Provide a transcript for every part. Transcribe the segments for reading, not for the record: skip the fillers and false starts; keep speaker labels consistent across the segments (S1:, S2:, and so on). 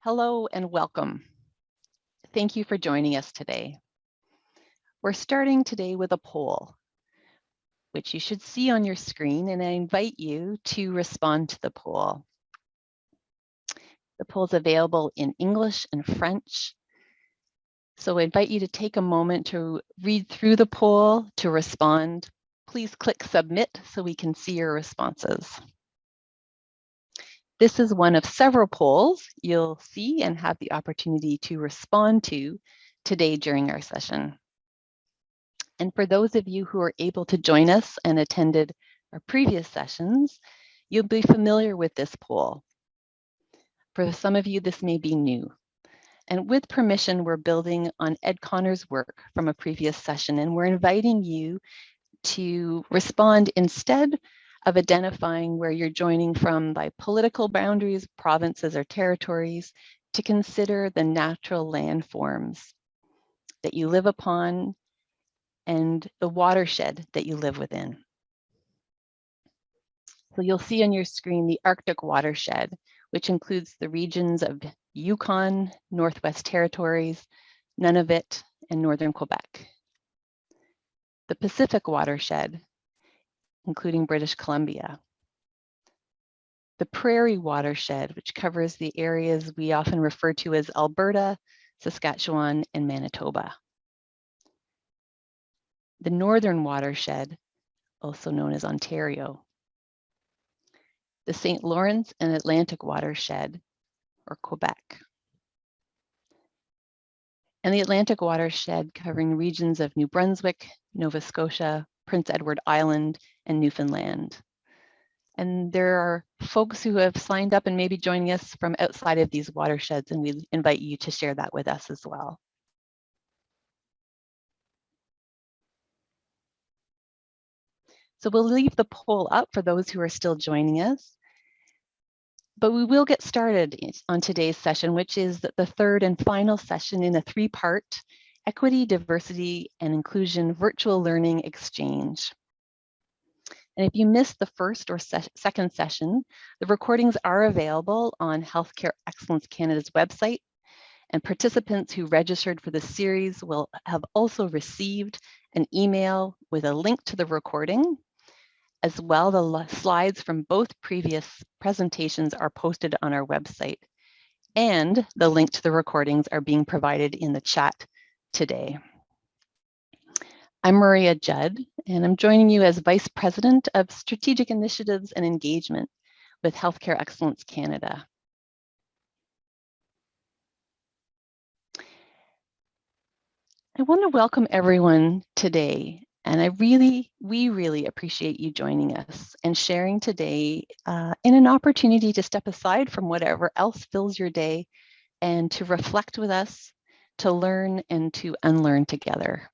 S1: Hello and welcome. Thank you for joining us today. We're starting today with a poll, which you should see on your screen, and I invite you to respond to the poll. The poll is available in English and French. So I invite you to take a moment to read through the poll to respond. Please click submit so we can see your responses. This is one of several polls you'll see and have the opportunity to respond to today during our session. And for those of you who are able to join us and attended our previous sessions, you'll be familiar with this poll. For some of you, this may be new. And with permission, we're building on Ed Connor's work from a previous session, and we're inviting you to respond instead of identifying where you're joining from by political boundaries, provinces, or territories, to consider the natural landforms that you live upon and the watershed that you live within. So you'll see on your screen the Arctic watershed, which includes the regions of Yukon, Northwest Territories, Nunavut, and Northern Quebec. The Pacific watershed, including British Columbia. The Prairie watershed, which covers the areas we often refer to as Alberta, Saskatchewan, and Manitoba. The Northern watershed, also known as Ontario. The St. Lawrence and Atlantic watershed, or Quebec. And the Atlantic watershed covering regions of New Brunswick, Nova Scotia, Prince Edward Island, and Newfoundland. And there are folks who have signed up and may be joining us from outside of these watersheds, and we invite you to share that with us as well. So we'll leave the poll up for those who are still joining us. But we will get started on today's session, which is the third and final session in a three-part Equity, Diversity, and Inclusion Virtual Learning Exchange. And if you missed the first or second session, the recordings are available on Healthcare Excellence Canada's website, and participants who registered for the series will have also received an email with a link to the recording. As well, the slides from both previous presentations are posted on our website, and the link to the recordings are being provided in the chat today. I'm Maria Judd, and I'm joining you as Vice President of Strategic Initiatives and Engagement with Healthcare Excellence Canada. I want to welcome everyone today. And we really appreciate you joining us and sharing today in an opportunity to step aside from whatever else fills your day and to reflect with us, to learn and to unlearn together.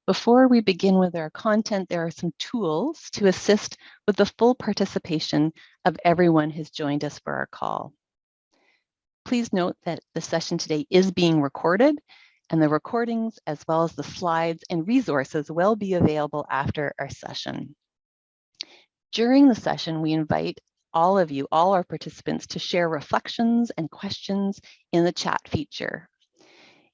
S1: Before we begin with our content, there are some tools to assist with the full participation of everyone who's joined us for our call. Please note that the session today is being recorded, and the recordings, as well as the slides and resources, will be available after our session. During the session, we invite all of you, all our participants, to share reflections and questions in the chat feature.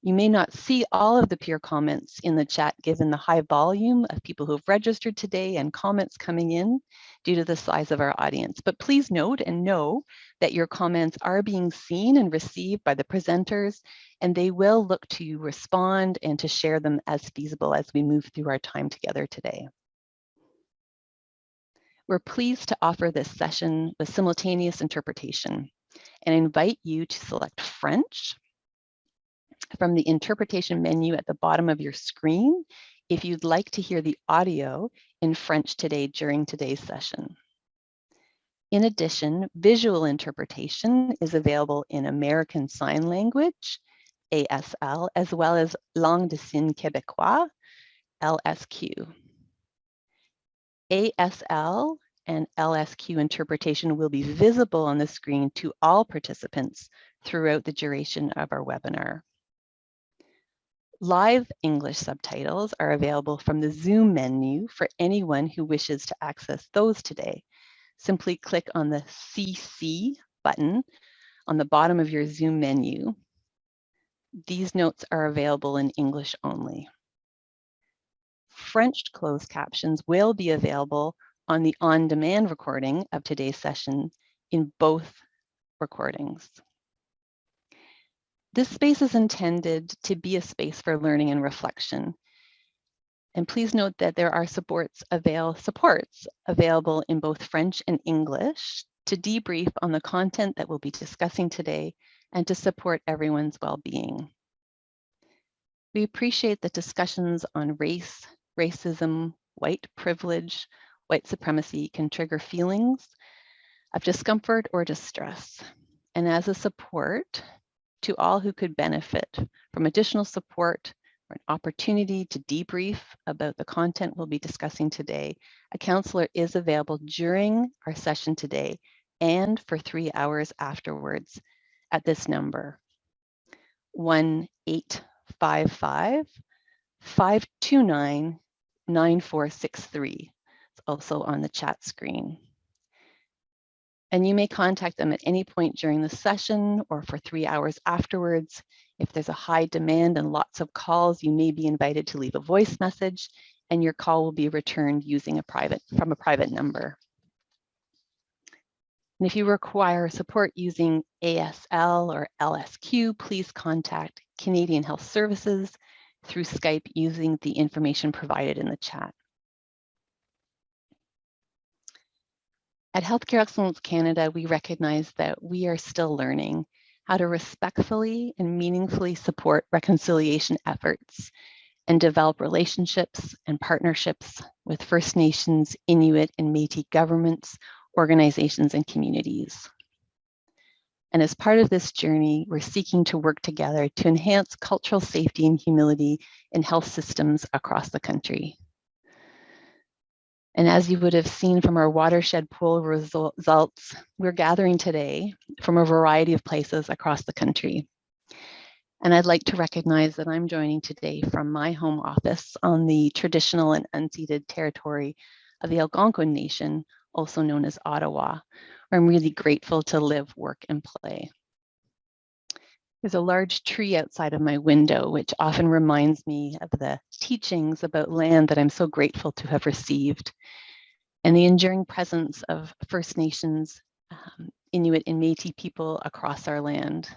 S1: You may not see all of the peer comments in the chat given the high volume of people who've registered today and comments coming in due to the size of our audience. But please note and know that your comments are being seen and received by the presenters, and they will look to respond and to share them as feasible as we move through our time together today. We're pleased to offer this session with simultaneous interpretation and invite you to select French from the interpretation menu at the bottom of your screen if you'd like to hear the audio in French today during today's session. In addition, visual interpretation is available in American Sign Language, ASL, as well as Langue des Signes Québécois, LSQ. ASL and LSQ interpretation will be visible on the screen to all participants throughout the duration of our webinar. Live English subtitles are available from the Zoom menu for anyone who wishes to access those today. Simply click on the CC button on the bottom of your Zoom menu. These notes are available in English only. French closed captions will be available on the on-demand recording of today's session in both recordings. This space is intended to be a space for learning and reflection. And please note that there are supports available in both French and English to debrief on the content that we'll be discussing today and to support everyone's well-being. We appreciate that discussions on race, racism, white privilege, white supremacy can trigger feelings of discomfort or distress. And as a support to all who could benefit from additional support or an opportunity to debrief about the content we'll be discussing today, a counselor is available during our session today and for 3 hours afterwards at this number, 1-855-529-9463. It's also on the chat screen. And you may contact them at any point during the session or for 3 hours afterwards. If there's a high demand and lots of calls, you may be invited to leave a voice message and your call will be returned using from a private number. And if you require support using ASL or LSQ, please contact Canadian Health Services through Skype using the information provided in the chat. At Healthcare Excellence Canada, we recognize that we are still learning how to respectfully and meaningfully support reconciliation efforts and develop relationships and partnerships with First Nations, Inuit, and Métis governments, organizations, and communities. And as part of this journey, we're seeking to work together to enhance cultural safety and humility in health systems across the country. And as you would have seen from our watershed poll results, we're gathering today from a variety of places across the country. And I'd like to recognize that I'm joining today from my home office on the traditional and unceded territory of the Algonquin Nation, also known as Ottawa, where I'm really grateful to live, work, and play. There's a large tree outside of my window, which often reminds me of the teachings about land that I'm so grateful to have received, and the enduring presence of First Nations, Inuit, and Métis people across our land.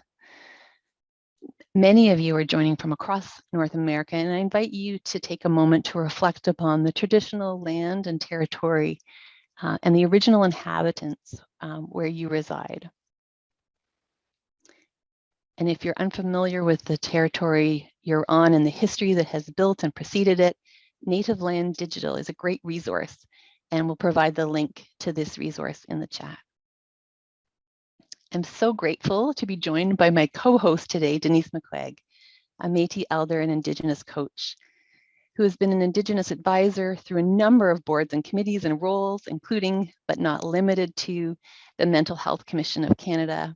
S1: Many of you are joining from across North America, and I invite you to take a moment to reflect upon the traditional land and territory and the original inhabitants where you reside. And if you're unfamiliar with the territory you're on and the history that has built and preceded it, Native Land Digital is a great resource, and we'll provide the link to this resource in the chat. I'm so grateful to be joined by my co-host today, Denise McCuaig, a Métis elder and Indigenous coach, who has been an Indigenous advisor through a number of boards and committees and roles, including, but not limited to, the Mental Health Commission of Canada,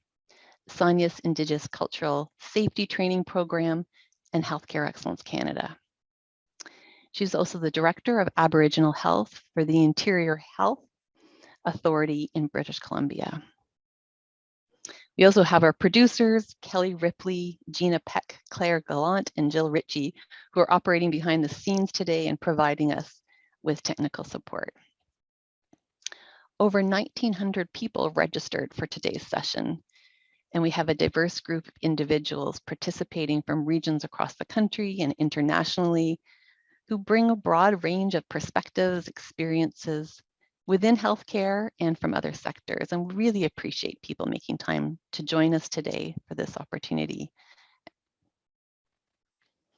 S1: Sonia's Indigenous Cultural Safety Training Program, and Healthcare Excellence Canada. She's also the Director of Aboriginal Health for the Interior Health Authority in British Columbia. We also have our producers, Kelly Ripley, Gina Peck, Claire Gallant, and Jill Ritchie, who are operating behind the scenes today and providing us with technical support. Over 1,900 people registered for today's session, and we have a diverse group of individuals participating from regions across the country and internationally who bring a broad range of perspectives, experiences within healthcare and from other sectors. And we really appreciate people making time to join us today for this opportunity.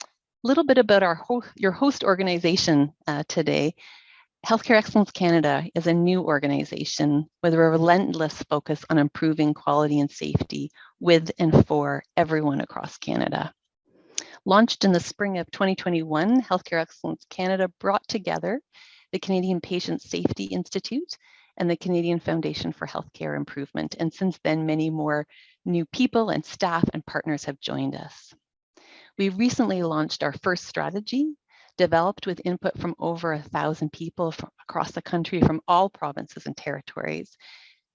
S1: A little bit about your host organization today. Healthcare Excellence Canada is a new organization with a relentless focus on improving quality and safety with and for everyone across Canada. Launched in the spring of 2021, Healthcare Excellence Canada brought together the Canadian Patient Safety Institute and the Canadian Foundation for Healthcare Improvement. And since then, many more new people and staff and partners have joined us. We recently launched our first strategy, developed with input from over 1,000 people from across the country from all provinces and territories.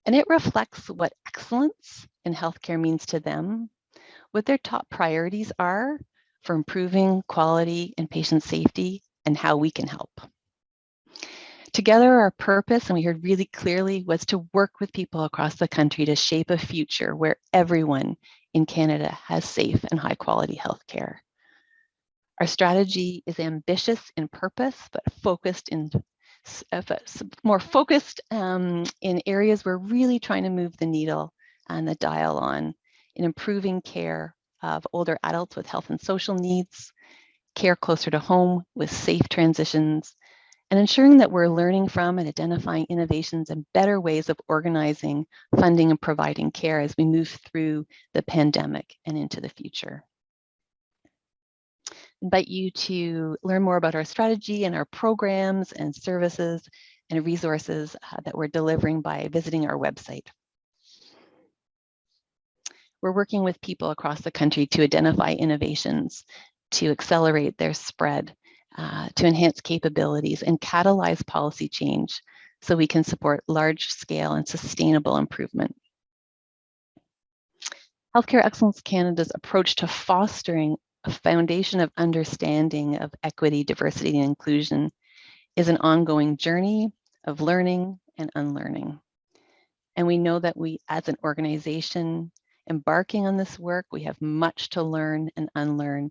S1: And it reflects what excellence in healthcare means to them, what their top priorities are for improving quality and patient safety, and how we can help. Together, our purpose, and we heard really clearly, was to work with people across the country to shape a future where everyone in Canada has safe and high quality healthcare. Our strategy is ambitious in purpose, but more focused in areas we're really trying to move the needle and the dial on in improving care of older adults with health and social needs, care closer to home with safe transitions, and ensuring that we're learning from and identifying innovations and better ways of organizing, funding, and providing care as we move through the pandemic and into the future. I invite you to learn more about our strategy and our programs and services and resources that we're delivering by visiting our website. We're working with people across the country to identify innovations, to accelerate their spread, to enhance capabilities and catalyze policy change so we can support large scale and sustainable improvement. Healthcare Excellence Canada's approach to fostering a foundation of understanding of equity, diversity, and inclusion is an ongoing journey of learning and unlearning. And we know that we, as an organization, embarking on this work, we have much to learn and unlearn,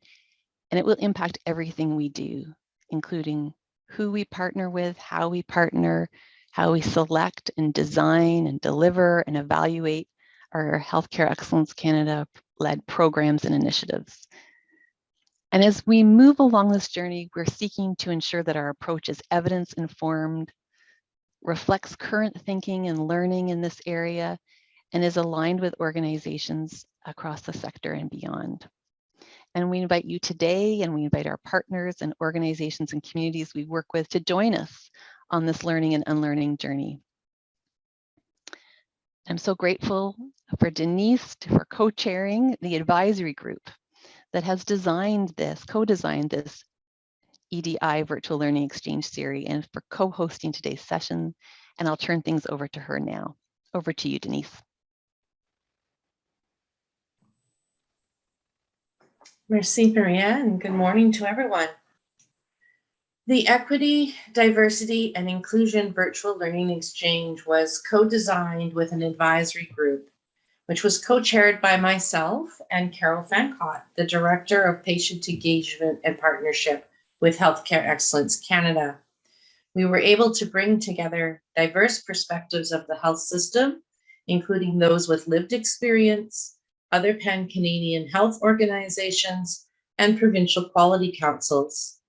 S1: and it will impact everything we do, including who we partner with, how we partner, how we select and design and deliver and evaluate our Healthcare Excellence Canada-led programs and initiatives. And as we move along this journey, we're seeking to ensure that our approach is evidence-informed, reflects current thinking and learning in this area, and is aligned with organizations across the sector and beyond. And we invite you today, and we invite our partners and organizations and communities we work with to join us on this learning and unlearning journey. I'm so grateful for Denise for co-chairing the advisory group that has designed this, co-designed this EDI Virtual Learning Exchange Series, and for co-hosting today's session. And I'll turn things over to her now. Over to you, Denise.
S2: Merci, Maria, and good morning to everyone. The Equity, Diversity, and Inclusion Virtual Learning Exchange was co-designed with an advisory group, which was co-chaired by myself and Carol Fancott, the Director of Patient Engagement and Partnership with Healthcare Excellence Canada. We were able to bring together diverse perspectives of the health system, including those with lived experience, other pan-Canadian health organizations, and provincial quality councils.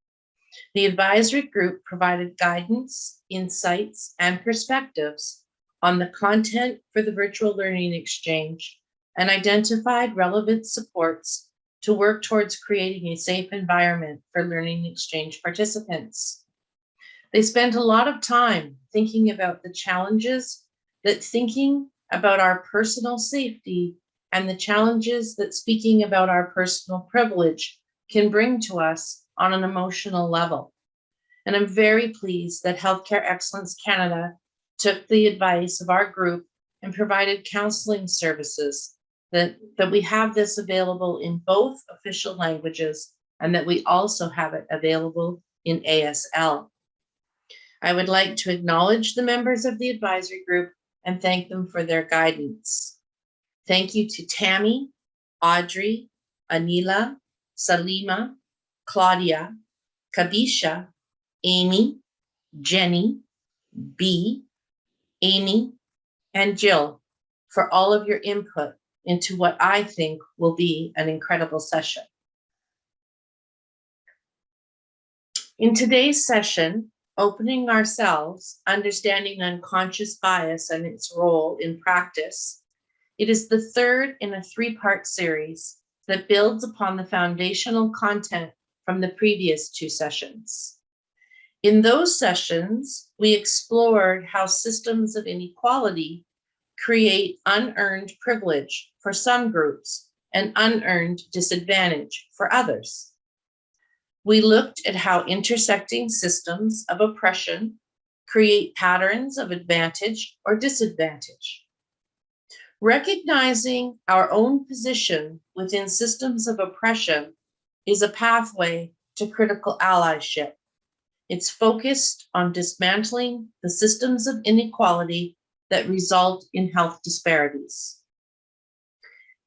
S2: The advisory group provided guidance, insights, and perspectives on the content for the virtual learning exchange and identified relevant supports to work towards creating a safe environment for learning exchange participants. They spent a lot of time thinking about the challenges that thinking about our personal safety and the challenges that speaking about our personal privilege can bring to us on an emotional level. And I'm very pleased that Healthcare Excellence Canada took the advice of our group and provided counseling services, that we have this available in both official languages and that we also have it available in ASL. I would like to acknowledge the members of the advisory group and thank them for their guidance. Thank you to Tammy, Audrey, Anila, Salima, Claudia, Kadisha, Amy, Jenny, B, Amy, and Jill for all of your input into what I think will be an incredible session. In today's session, Opening Ourselves, Understanding Unconscious Bias and Its Role in Practice, it is the third in a three-part series that builds upon the foundational content from the previous two sessions. In those sessions, we explored how systems of inequality create unearned privilege for some groups and unearned disadvantage for others. We looked at how intersecting systems of oppression create patterns of advantage or disadvantage. Recognizing our own position within systems of oppression is a pathway to critical allyship. It's focused on dismantling the systems of inequality that result in health disparities.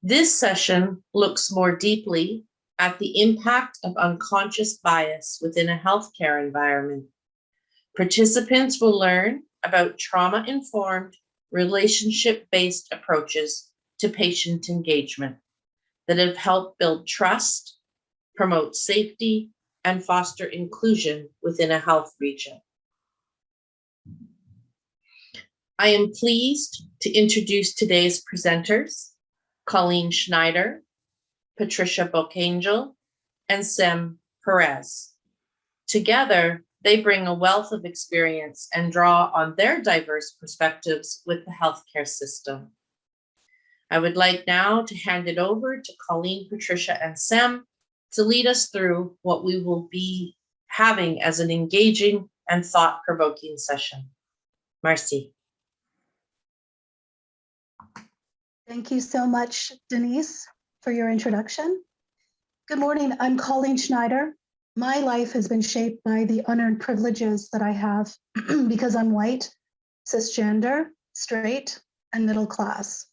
S2: This session looks more deeply at the impact of unconscious bias within a healthcare environment. Participants will learn about trauma-informed, relationship-based approaches to patient engagement that have helped build trust, promote safety, and foster inclusion within a health region. I am pleased to introduce today's presenters, Colleen Schneider, Patricia Bocangel, and Perez. Together, they bring a wealth of experience and draw on their diverse perspectives with the healthcare system. I would like now to hand it over to Colleen, Patricia, and Sem to lead us through what we will be having as an engaging and thought-provoking session. Merci.
S3: Thank you so much, Denise, for your introduction. Good morning, I'm Colleen Schneider. My life has been shaped by the unearned privileges that I have because I'm white, cisgender, straight, and middle class.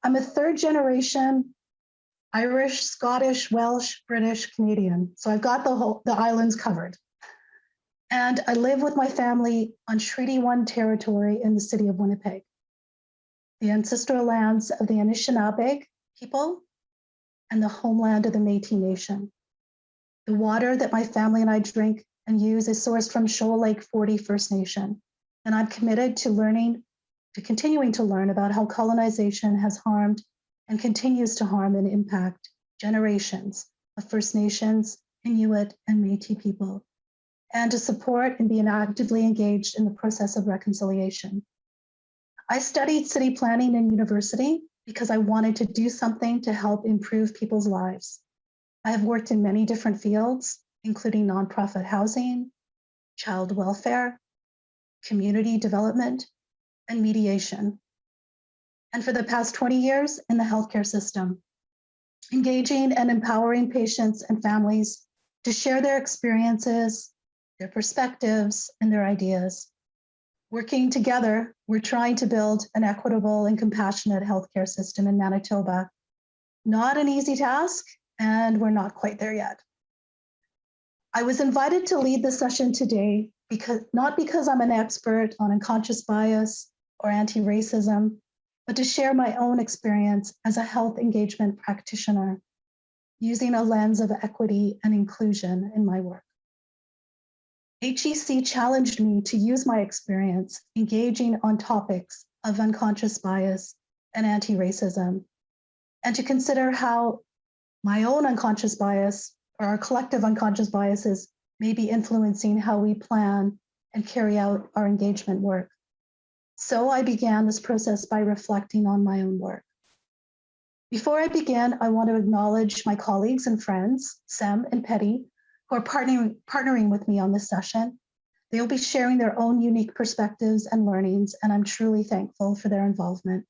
S3: I'm a third generation Irish, Scottish, Welsh, British, Canadian. So I've got the islands covered. And I live with my family on Treaty 1 territory in the city of Winnipeg, the ancestral lands of the Anishinaabe people and the homeland of the Métis Nation. The water that my family and I drink and use is sourced from Shoal Lake 40 First Nation. And I'm committed to continuing to learn about how colonization has harmed and continues to harm and impact generations of First Nations, Inuit, and Métis people, and to support and be actively engaged in the process of reconciliation. I studied city planning in university because I wanted to do something to help improve people's lives. I have worked in many different fields, including nonprofit housing, child welfare, community development, and mediation. And for the past 20 years in the healthcare system, engaging and empowering patients and families to share their experiences, their perspectives, and their ideas. Working together, we're trying to build an equitable and compassionate healthcare system in Manitoba. Not an easy task, and we're not quite there yet. I was invited to lead the session today not because I'm an expert on unconscious bias or anti-racism, but to share my own experience as a health engagement practitioner, using a lens of equity and inclusion in my work. HEC challenged me to use my experience engaging on topics of unconscious bias and anti-racism, and to consider how my own unconscious bias or our collective unconscious biases may be influencing how we plan and carry out our engagement work. So I began this process by reflecting on my own work. Before I begin, I want to acknowledge my colleagues and friends, Sem and Petty, who are partnering with me on this session. They will be sharing their own unique perspectives and learnings, and I'm truly thankful for their involvement.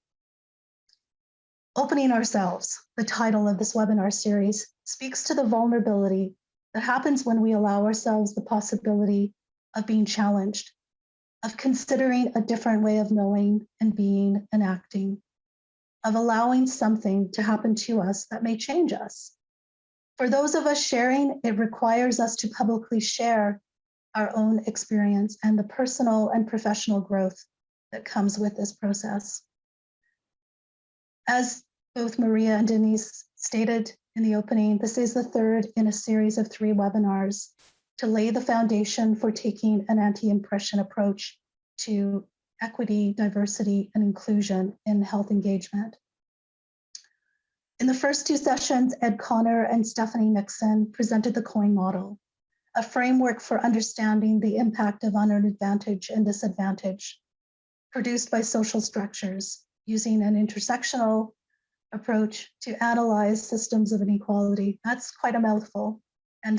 S3: Opening Ourselves, the title of this webinar series, speaks to the vulnerability that happens when we allow ourselves the possibility of being challenged, of considering a different way of knowing and being and acting, of allowing something to happen to us that may change us. For those of us sharing, it requires us to publicly share our own experience and the personal and professional growth that comes with this process. As both Maria and Denise stated in the opening, this is the third in a series of 3 webinars to lay the foundation for taking an anti-oppression approach to equity, diversity, and inclusion in health engagement. In the first 2 sessions, Ed Connor and Stephanie Nixon presented the COIN model, a framework for understanding the impact of unearned advantage and disadvantage produced by social structures using an intersectional approach to analyze systems of inequality. That's quite a mouthful, and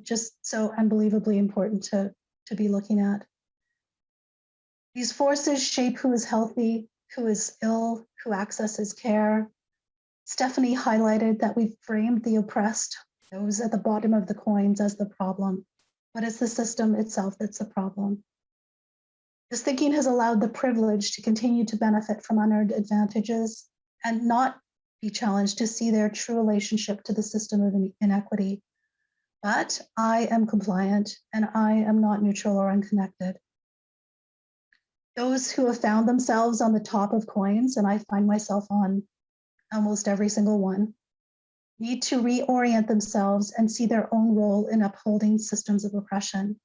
S3: just so unbelievably important to be looking at. These forces shape who is healthy, who is ill, who accesses care. Stephanie highlighted that we've framed the oppressed, those at the bottom of the coins, as the problem, but it's the system itself that's the problem. This thinking has allowed the privileged to continue to benefit from unearned advantages and not be challenged to see their true relationship to the system of inequity. But I am compliant and I am not neutral or unconnected. Those who have found themselves on the top of coins, and I find myself on almost every single one, need to reorient themselves and see their own role in upholding systems of oppression.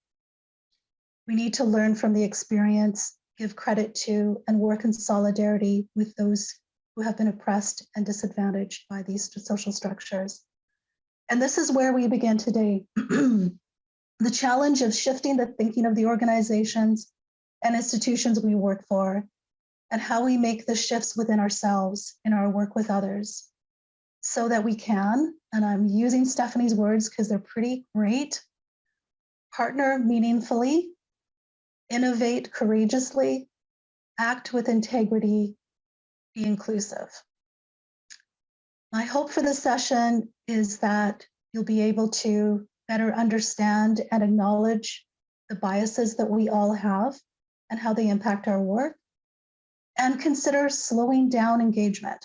S3: We need to learn from the experience, give credit to, and work in solidarity with those who have been oppressed and disadvantaged by these social structures. And this is where we begin today. The challenge of shifting the thinking of the organizations and institutions we work for, and how we make the shifts within ourselves in our work with others, so that we can, and I'm using Stephanie's words because they're pretty great, partner meaningfully, innovate courageously, act with integrity, be inclusive. My hope for this session is that you'll be able to better understand and acknowledge the biases that we all have and how they impact our work, and consider slowing down engagement,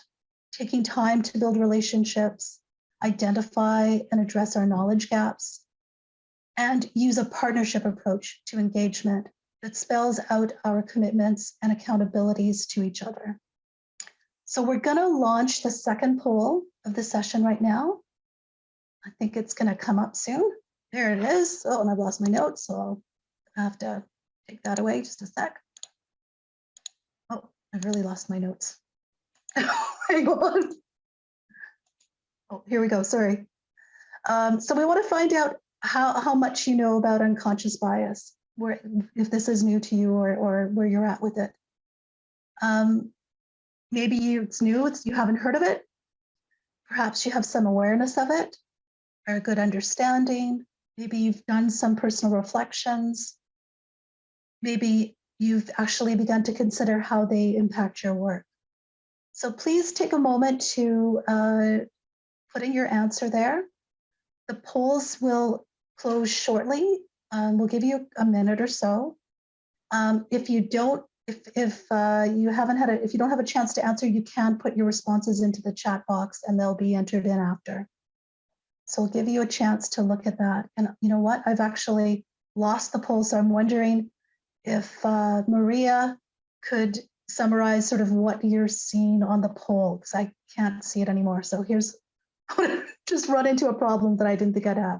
S3: taking time to build relationships, identify and address our knowledge gaps, and use a partnership approach to engagement that spells out our commitments and accountabilities to each other. So we're going to launch the second poll of the session right now. I think it's going to come up soon. There it is. Oh, and I've lost my notes, so I'll have to take that away just a sec. Oh, I've really lost my notes. Hang on. Oh, here we go. Sorry. So we want to find out how much you know about unconscious bias, where if this is new to you or where you're at with it. Maybe it's new, you haven't heard of it. Perhaps you have some awareness of it or a good understanding. Maybe you've done some personal reflections. Maybe you've actually begun to consider how they impact your work. So please take a moment to put in your answer there. The polls will close shortly. We'll give you a minute or so. If you don't have a chance to answer, you can put your responses into the chat box and they'll be entered in after. So I'll give you a chance to look at that. And you know what? I've actually lost the poll, so I'm wondering if Maria could summarize sort of what you're seeing on the poll, because I can't see it anymore. So here's, I'm just run into a problem that I didn't think I'd have.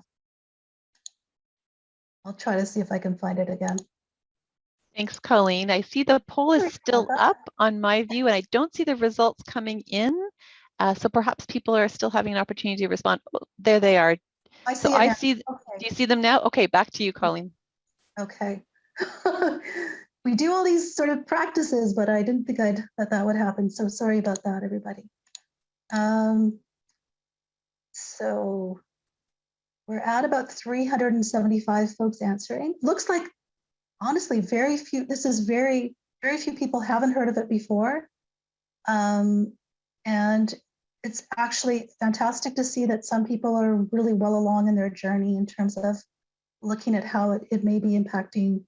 S3: I'll try to see if I can find it again.
S1: Thanks, Colleen. I see the poll is still up on my view, and I don't see the results coming in. So perhaps people are still having an opportunity to respond. Oh, there they are.
S3: I see.
S1: Okay. Do you see them now? Okay, back to you, Colleen.
S3: Okay. We do all these sort of practices, but I didn't think that would happen. So sorry about that, everybody. So we're at about 375 folks answering. Looks like, honestly, very few people haven't heard of it before. And it's actually fantastic to see that some people are really well along in their journey in terms of looking at how it may be impacting,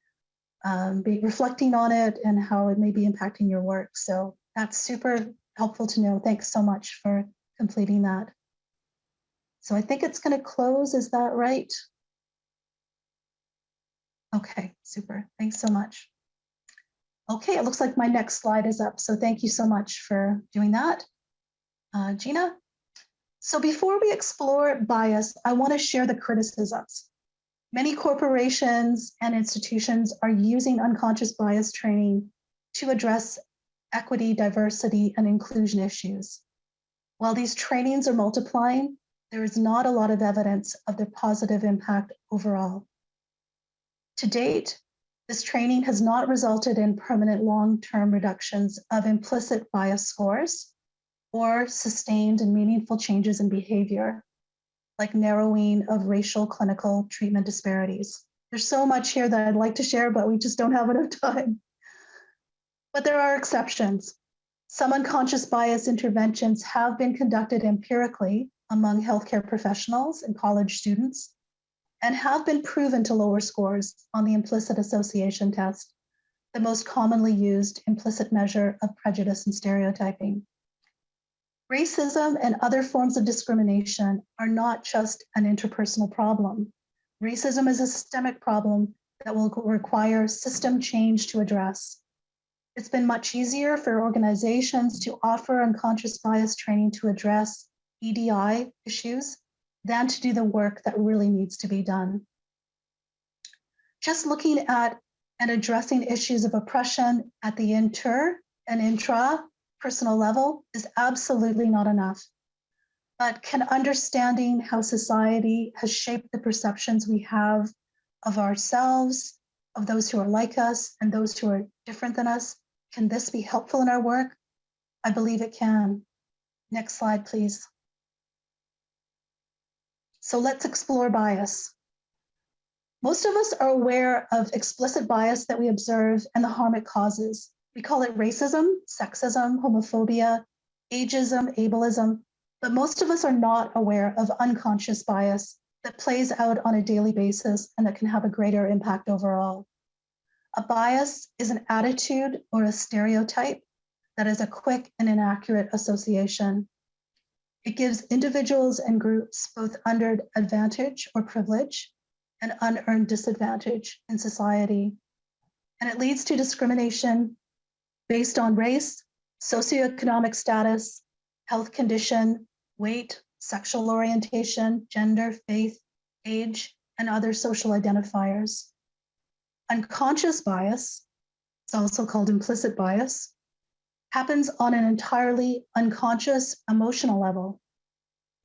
S3: reflecting on it and how it may be impacting your work. So that's super helpful to know. Thanks so much for completing that. So I think it's going to close. Is that right? Okay, super. Thanks so much. Okay, it looks like my next slide is up. So thank you so much for doing that. Gina? So before we explore bias, I want to share the criticisms. Many corporations and institutions are using unconscious bias training to address equity, diversity, and inclusion issues. While these trainings are multiplying, there is not a lot of evidence of their positive impact overall. To date, this training has not resulted in permanent long-term reductions of implicit bias scores or sustained and meaningful changes in behavior, like narrowing of racial clinical treatment disparities. There's so much here that I'd like to share, but we just don't have enough time. But there are exceptions. Some unconscious bias interventions have been conducted empirically among healthcare professionals and college students and have been proven to lower scores on the implicit association test, the most commonly used implicit measure of prejudice and stereotyping. Racism and other forms of discrimination are not just an interpersonal problem. Racism is a systemic problem that will require system change to address. It's been much easier for organizations to offer unconscious bias training to address EDI issues than to do the work that really needs to be done. Just looking at and addressing issues of oppression at the inter and intra-personal level is absolutely not enough. But can understanding how society has shaped the perceptions we have of ourselves, of those who are like us, and those who are different than us, can this be helpful in our work? I believe it can. Next slide, please. So let's explore bias. Most of us are aware of explicit bias that we observe and the harm it causes. We call it racism, sexism, homophobia, ageism, ableism, but most of us are not aware of unconscious bias that plays out on a daily basis and that can have a greater impact overall. A bias is an attitude or a stereotype that is a quick and inaccurate association. It gives individuals and groups both unearned advantage or privilege and unearned disadvantage in society. And it leads to discrimination based on race, socioeconomic status, health condition, weight, sexual orientation, gender, faith, age, and other social identifiers. Unconscious bias, it's also called implicit bias, happens on an entirely unconscious emotional level.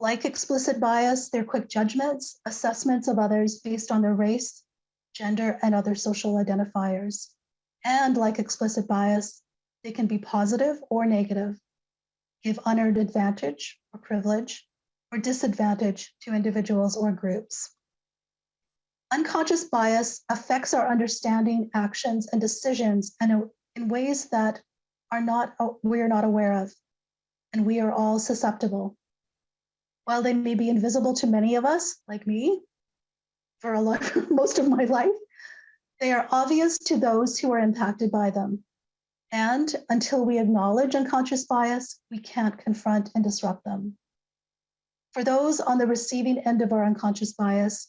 S3: Like explicit bias, they're quick judgments, assessments of others based on their race, gender, and other social identifiers. And like explicit bias, they can be positive or negative, give unearned advantage or privilege, or disadvantage to individuals or groups. Unconscious bias affects our understanding, actions, and decisions in ways that we are not aware of, and we are all susceptible. While they may be invisible to many of us, like me, for most of my life, they are obvious to those who are impacted by them. And until we acknowledge unconscious bias, we can't confront and disrupt them. For those on the receiving end of our unconscious bias,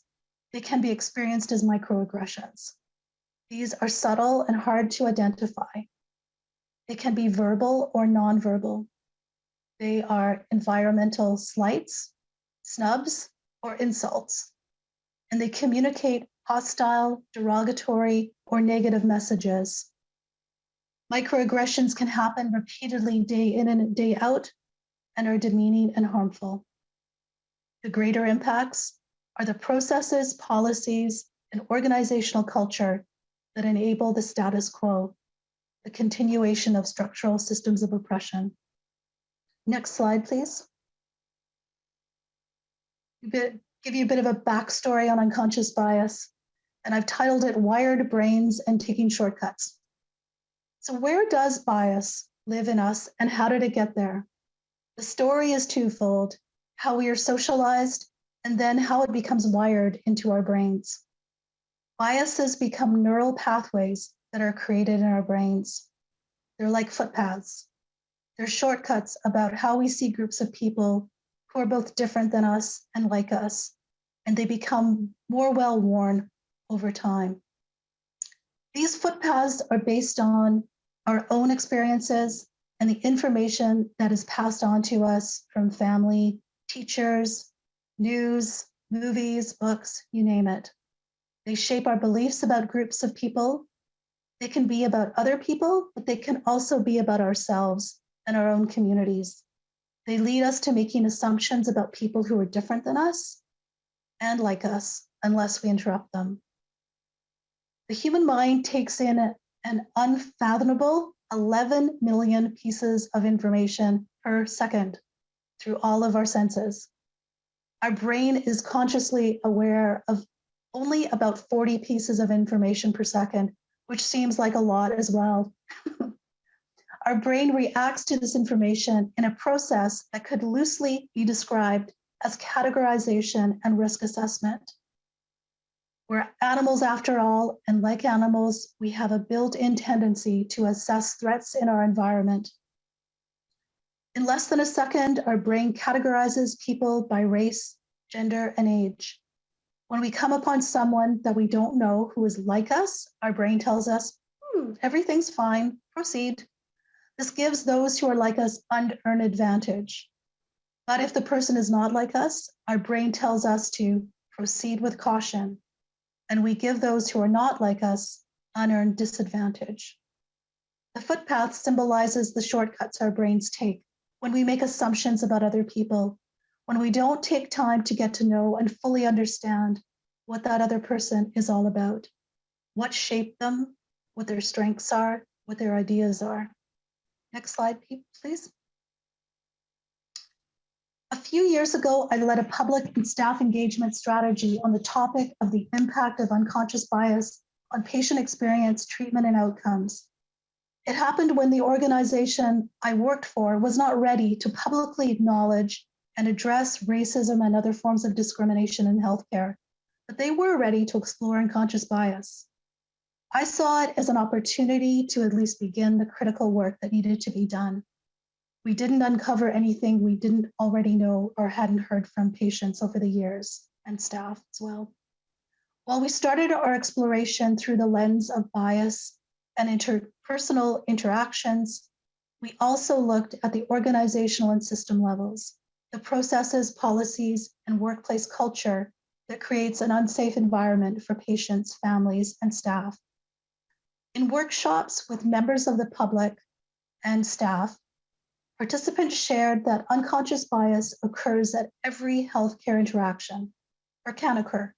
S3: they can be experienced as microaggressions. These are subtle and hard to identify. They can be verbal or nonverbal. They are environmental slights, snubs, or insults, and they communicate hostile, derogatory, or negative messages. Microaggressions can happen repeatedly day in and day out and are demeaning and harmful. The greater impacts are the processes, policies, and organizational culture that enable the status quo, the continuation of structural systems of oppression. Next slide, please. Give you a bit of a backstory on unconscious bias, and I've titled it Wired Brains and Taking Shortcuts. So where does bias live in us, and how did it get there? The story is twofold: how we are socialized, and then how it becomes wired into our brains. Biases become neural pathways that are created in our brains. They're like footpaths. They're shortcuts about how we see groups of people who are both different than us and like us, and they become more well-worn over time. These footpaths are based on our own experiences and the information that is passed on to us from family, teachers, news, movies, books, you name it. They shape our beliefs about groups of people. They can be about other people, but they can also be about ourselves and our own communities. They lead us to making assumptions about people who are different than us and like us, unless we interrupt them. The human mind takes in an unfathomable 11 million pieces of information per second through all of our senses. Our brain is consciously aware of only about 40 pieces of information per second, which seems like a lot as well. Our brain reacts to this information in a process that could loosely be described as categorization and risk assessment. We're animals after all, and like animals, we have a built-in tendency to assess threats in our environment. In less than a second, our brain categorizes people by race, gender, and age. When we come upon someone that we don't know who is like us, our brain tells us, everything's fine, proceed. This gives those who are like us unearned advantage. But if the person is not like us, our brain tells us to proceed with caution, and we give those who are not like us unearned disadvantage. The footpath symbolizes the shortcuts our brains take when we make assumptions about other people, when we don't take time to get to know and fully understand what that other person is all about, what shaped them, what their strengths are, what their ideas are. Next slide, please. A few years ago, I led a public and staff engagement strategy on the topic of the impact of unconscious bias on patient experience, treatment, and outcomes. It happened when the organization I worked for was not ready to publicly acknowledge and address racism and other forms of discrimination in healthcare, but they were ready to explore unconscious bias. I saw it as an opportunity to at least begin the critical work that needed to be done. We didn't uncover anything we didn't already know or hadn't heard from patients over the years, and staff as well. While we started our exploration through the lens of bias and interpersonal interactions, we also looked at the organizational and system levels, the processes, policies, and workplace culture that creates an unsafe environment for patients, families, and staff. In workshops with members of the public and staff, participants shared that unconscious bias occurs at every healthcare interaction, or can occur,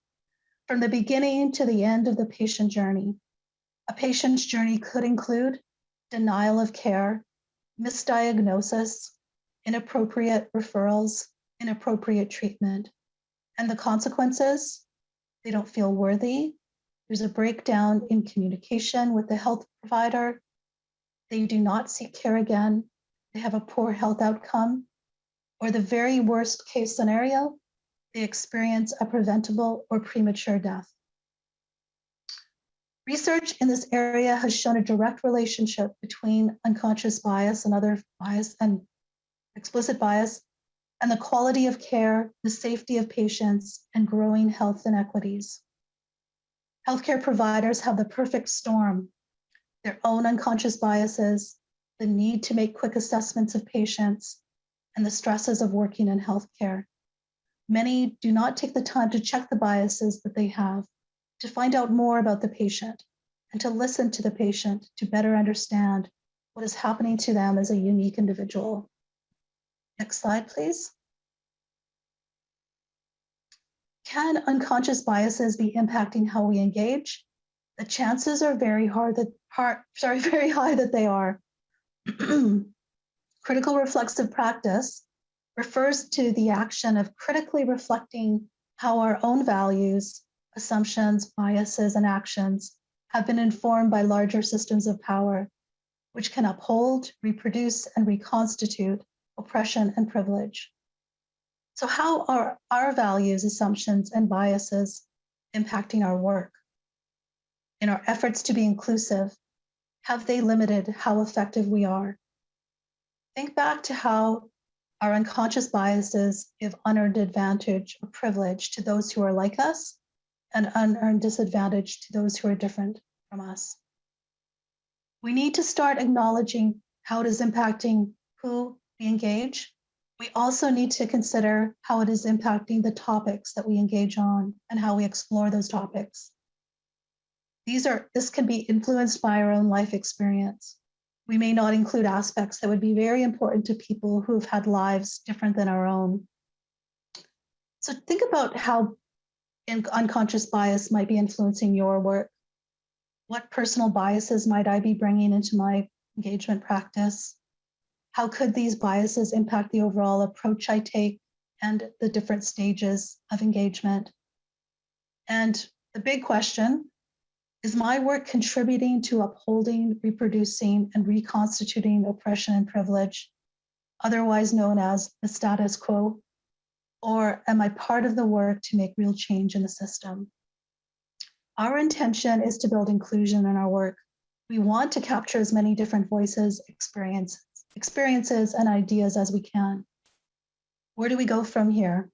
S3: from the beginning to the end of the patient journey. A patient's journey could include denial of care, misdiagnosis, inappropriate referrals, inappropriate treatment. And the consequences, they don't feel worthy. There's a breakdown in communication with the health provider. They do not seek care again. They have a poor health outcome. Or the very worst case scenario, they experience a preventable or premature death. Research in this area has shown a direct relationship between unconscious bias and other bias and explicit bias and the quality of care, the safety of patients, and growing health inequities. Healthcare providers have the perfect storm, their own unconscious biases, the need to make quick assessments of patients, and the stresses of working in healthcare. Many do not take the time to check the biases that they have, to find out more about the patient, and to listen to the patient to better understand what is happening to them as a unique individual. Next slide, please. Can unconscious biases be impacting how we engage? The chances are very high that they are. Critical reflexive practice refers to the action of critically reflecting how our own values, assumptions, biases, and actions have been informed by larger systems of power, which can uphold, reproduce, and reconstitute oppression and privilege. So how are our values, assumptions, and biases impacting our work? In our efforts to be inclusive, have they limited how effective we are? Think back to how our unconscious biases give unearned advantage or privilege to those who are like us and unearned disadvantage to those who are different from us. We need to start acknowledging how it is impacting who we engage. We also need to consider how it is impacting the topics that we engage on and how we explore those topics. This can be influenced by our own life experience. We may not include aspects that would be very important to people who've had lives different than our own. So think about how unconscious bias might be influencing your work. What personal biases might I be bringing into my engagement practice? How could these biases impact the overall approach I take and the different stages of engagement? And the big question, Is my work contributing to upholding, reproducing, and reconstituting oppression and privilege, otherwise known as the status quo? Or am I part of the work to make real change in the system? Our intention is to build inclusion in our work. We want to capture as many different voices, experiences, and ideas as we can. Where do we go from here?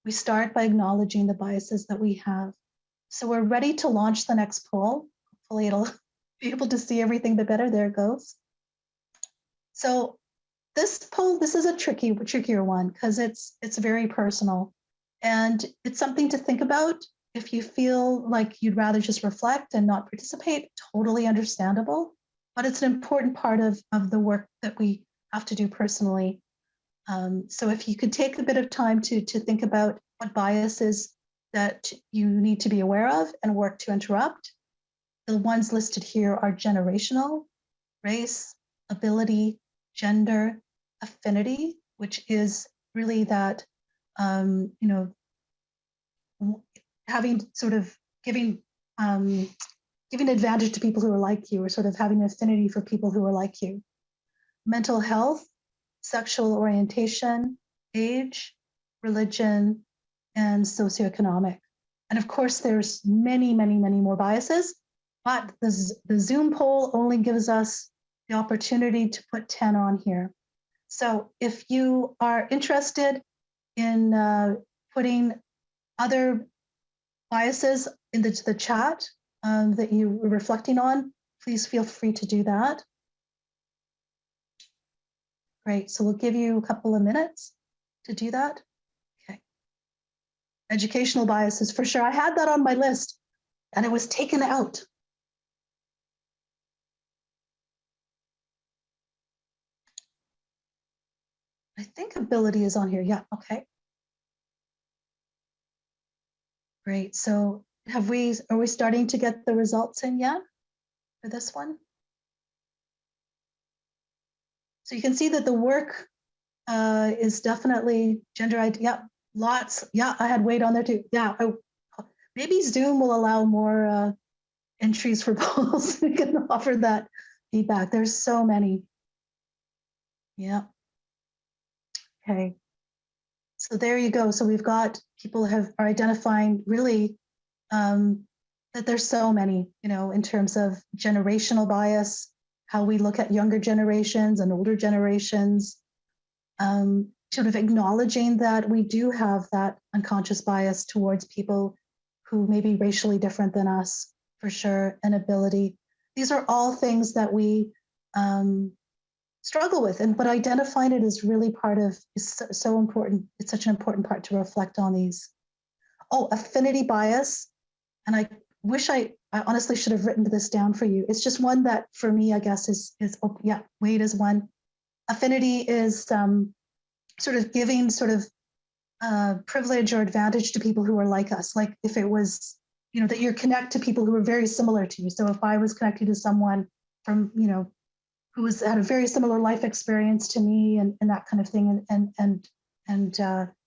S3: We start by acknowledging the biases that we have. So we're ready to launch the next poll. Hopefully it'll be able to see everything a bit better. There it goes. So this poll, this is a trickier one because it's very personal. And it's something to think about. If you feel like you'd rather just reflect and not participate, totally understandable. But it's an important part of the work that we have to do personally. So if you could take a bit of time to think about what biases that you need to be aware of and work to interrupt. The ones listed here are generational, race, ability, gender, affinity, which is really that, having sort of giving advantage to people who are like you, or sort of having an affinity for people who are like you. Mental health, sexual orientation, age, religion, and socioeconomic. And of course, there's many more biases, but the Zoom poll only gives us the opportunity to put 10 on here. So if you are interested in putting other biases into the chat that you were reflecting on, please feel free to do that. Great, so we'll give you a couple of minutes to do that. Okay. Educational biases, for sure. I had that on my list and it was taken out. I think ability is on here, yeah, okay. Great, so are we starting to get the results in yet for this one? So you can see that the work is definitely gender ID. Yeah, lots. Yeah, I had weight on there too. Yeah, maybe Zoom will allow more entries for polls. We can offer that feedback. There's so many. Yeah. Okay. So there you go. So we've got people are identifying really that there's so many, in terms of generational bias, how we look at younger generations and older generations, sort of acknowledging that we do have that unconscious bias towards people who may be racially different than us, for sure, and ability. These are all things that we struggle with, but identifying it is really is so important. It's such an important part to reflect on these. Oh, affinity bias. And I wish I honestly should have written this down for you. It's just one that for me, I guess oh, yeah, weight is one. Affinity is sort of giving privilege or advantage to people who are like us. Like if it was, that you're connected to people who are very similar to you. So if I was connected to someone from, who had a very similar life experience to me and that kind of thing, and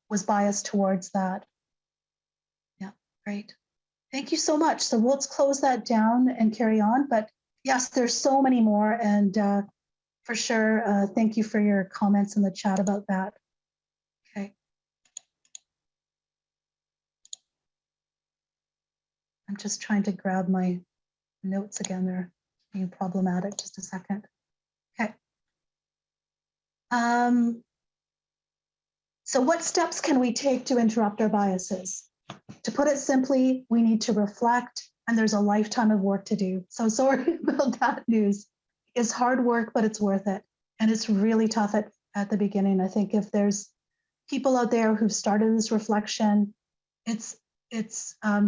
S3: was biased towards that. Yeah, great. Thank you so much. So let's close that down and carry on. But yes, there's so many more. And for sure, thank you for your comments in the chat about that. Okay. I'm just trying to grab my notes again. They're being problematic. Just a second. Okay. So what steps can we take to interrupt our biases? To put it simply, we need to reflect, and there's a lifetime of work to do. So sorry about that news. It's hard work, but it's worth it. And it's really tough at the beginning. I think if there's people out there who've started this reflection, it's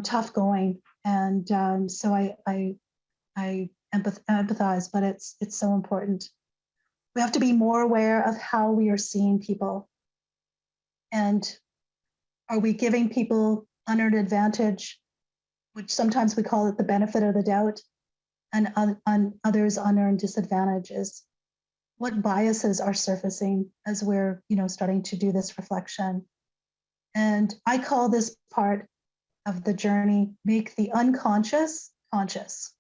S3: tough going. And so I empathize, but it's so important. We have to be more aware of how we are seeing people. And are we giving people unearned advantage, which sometimes we call it the benefit of the doubt, and on others unearned disadvantages? What biases are surfacing as we're starting to do this reflection? And I call this part of the journey, make the unconscious conscious.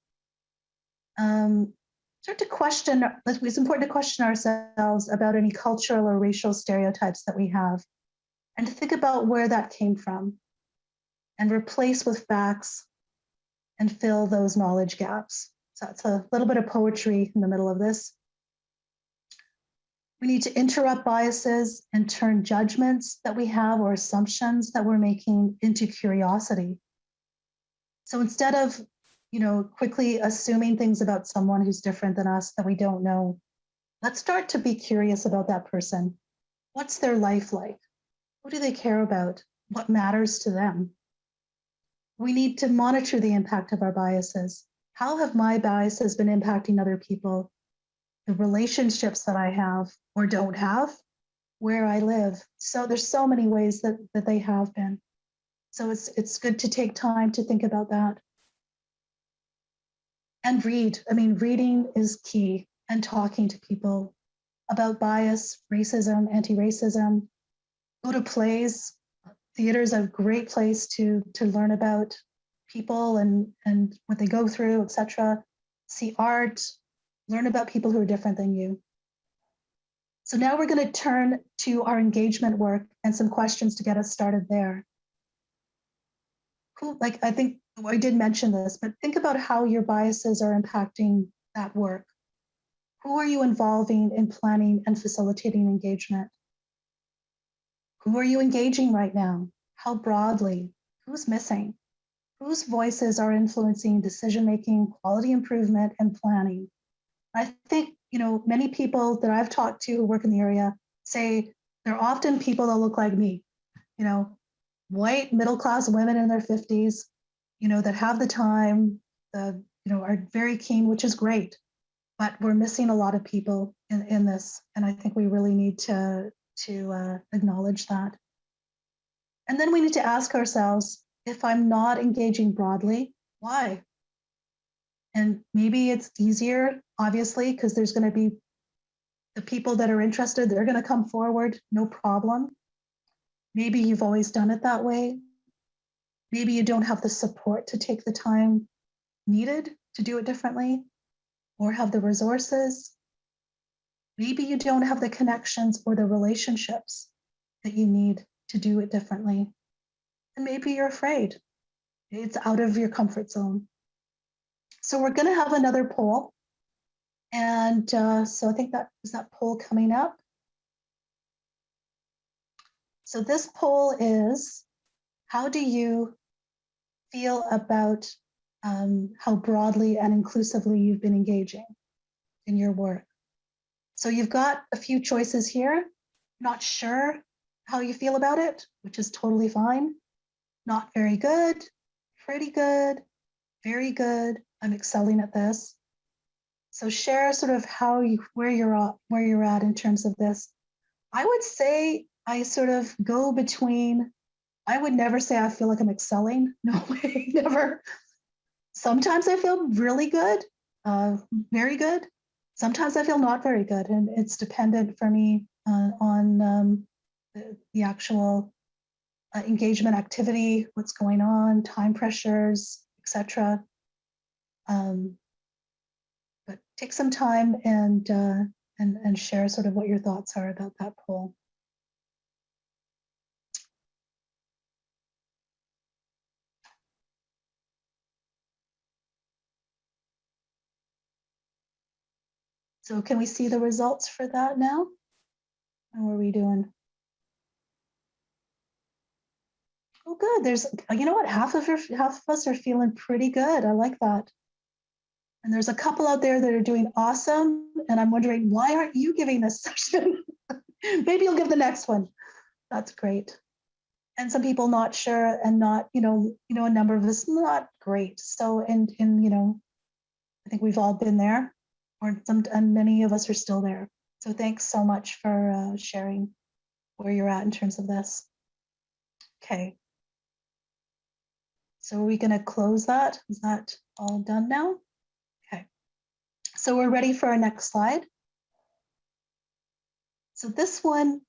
S3: Start to question, it's important to question ourselves about any cultural or racial stereotypes that we have, and to think about where that came from, and replace with facts and fill those knowledge gaps. So that's a little bit of poetry in the middle of this. We need to interrupt biases and turn judgments that we have or assumptions that we're making into curiosity. So instead of, quickly assuming things about someone who's different than us that we don't know, let's start to be curious about that person. What's their life like? What do they care about? What matters to them? We need to monitor the impact of our biases. How have my biases been impacting other people? The relationships that I have or don't have, where I live. So there's so many ways that they have been. So it's good to take time to think about that. And read. Reading is key, and talking to people about bias, racism, anti-racism. Go to plays. Theater is a great place to learn about people and what they go through, etc. See art, learn about people who are different than you. So now we're going to turn to our engagement work and some questions to get us started there. Cool. I think I did mention this, but think about how your biases are impacting that work. Who are you involving in planning and facilitating engagement? Who are you engaging right now? How broadly? Who's missing? Whose voices are influencing decision-making, quality improvement, and planning? I think, many people that I've talked to who work in the area say they're often people that look like me, white middle-class women in their 50s, that have the time, are very keen, which is great. But we're missing a lot of people in this. And I think we really need to acknowledge that. And then we need to ask ourselves, if I'm not engaging broadly, why? And maybe it's easier, obviously, because there's going to be the people that are interested, they're going to come forward, no problem. Maybe you've always done it that way. Maybe you don't have the support to take the time needed to do it differently, or have the resources. Maybe you don't have the connections or the relationships that you need to do it differently. And maybe you're afraid. It's out of your comfort zone. So we're going to have another poll. And so I think that is that poll coming up. So this poll is, how do you feel about how broadly and inclusively you've been engaging in your work? So you've got a few choices here. Not sure how you feel about it, which is totally fine. Not very good, pretty good, very good. I'm excelling at this. So share sort of where you're at in terms of this. I would say I sort of go between, I would never say I feel like I'm excelling. No way, never. Sometimes I feel really good, very good. Sometimes I feel not very good, and it's dependent for me on the actual engagement activity, what's going on, time pressures, etc. But take some time and share sort of what your thoughts are about that poll. So can we see the results for that now? How are we doing? Oh, good. There's, you know what? Half of us are feeling pretty good. I like that. And there's a couple out there that are doing awesome. And I'm wondering, why aren't you giving this session? Maybe you'll give the next one. That's great. And some people not sure, and not, a number of us not great. So, and I think we've all been there, and many of us are still there. So thanks so much for sharing where you're at in terms of this. Okay. So are we going to close that? Is that all done now? Okay. So we're ready for our next slide. So this one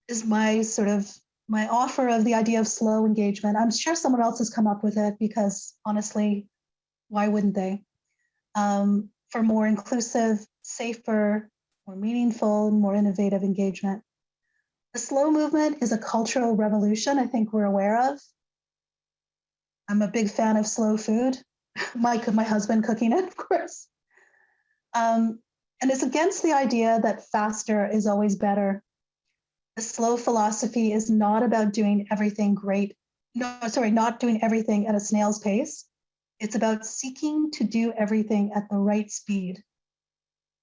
S3: is my sort of my offer of the idea of slow engagement. I'm sure someone else has come up with it because honestly, why wouldn't they? For more inclusive, safer, more meaningful, more innovative engagement. The slow movement is a cultural revolution I think we're aware of. I'm a big fan of slow food. My husband cooking it, of course. And it's against the idea that faster is always better. The slow philosophy is not about doing everything great. Not doing everything at a snail's pace. It's about seeking to do everything at the right speed,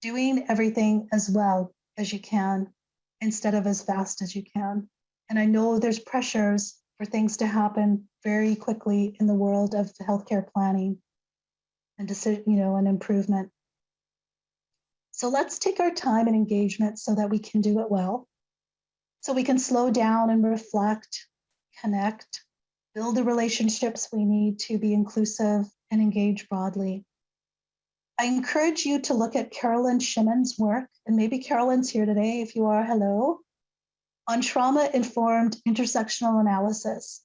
S3: doing everything as well as you can instead of as fast as you can. And I know there's pressures for things to happen very quickly in the world of healthcare planning and and improvement. So let's take our time and engagement so that we can do it well. So we can slow down and reflect, connect, build the relationships we need to be inclusive and engage broadly. I encourage you to look at Carolyn Shimon's work, and maybe Carolyn's here today. If you are, hello, on trauma-informed intersectional analysis.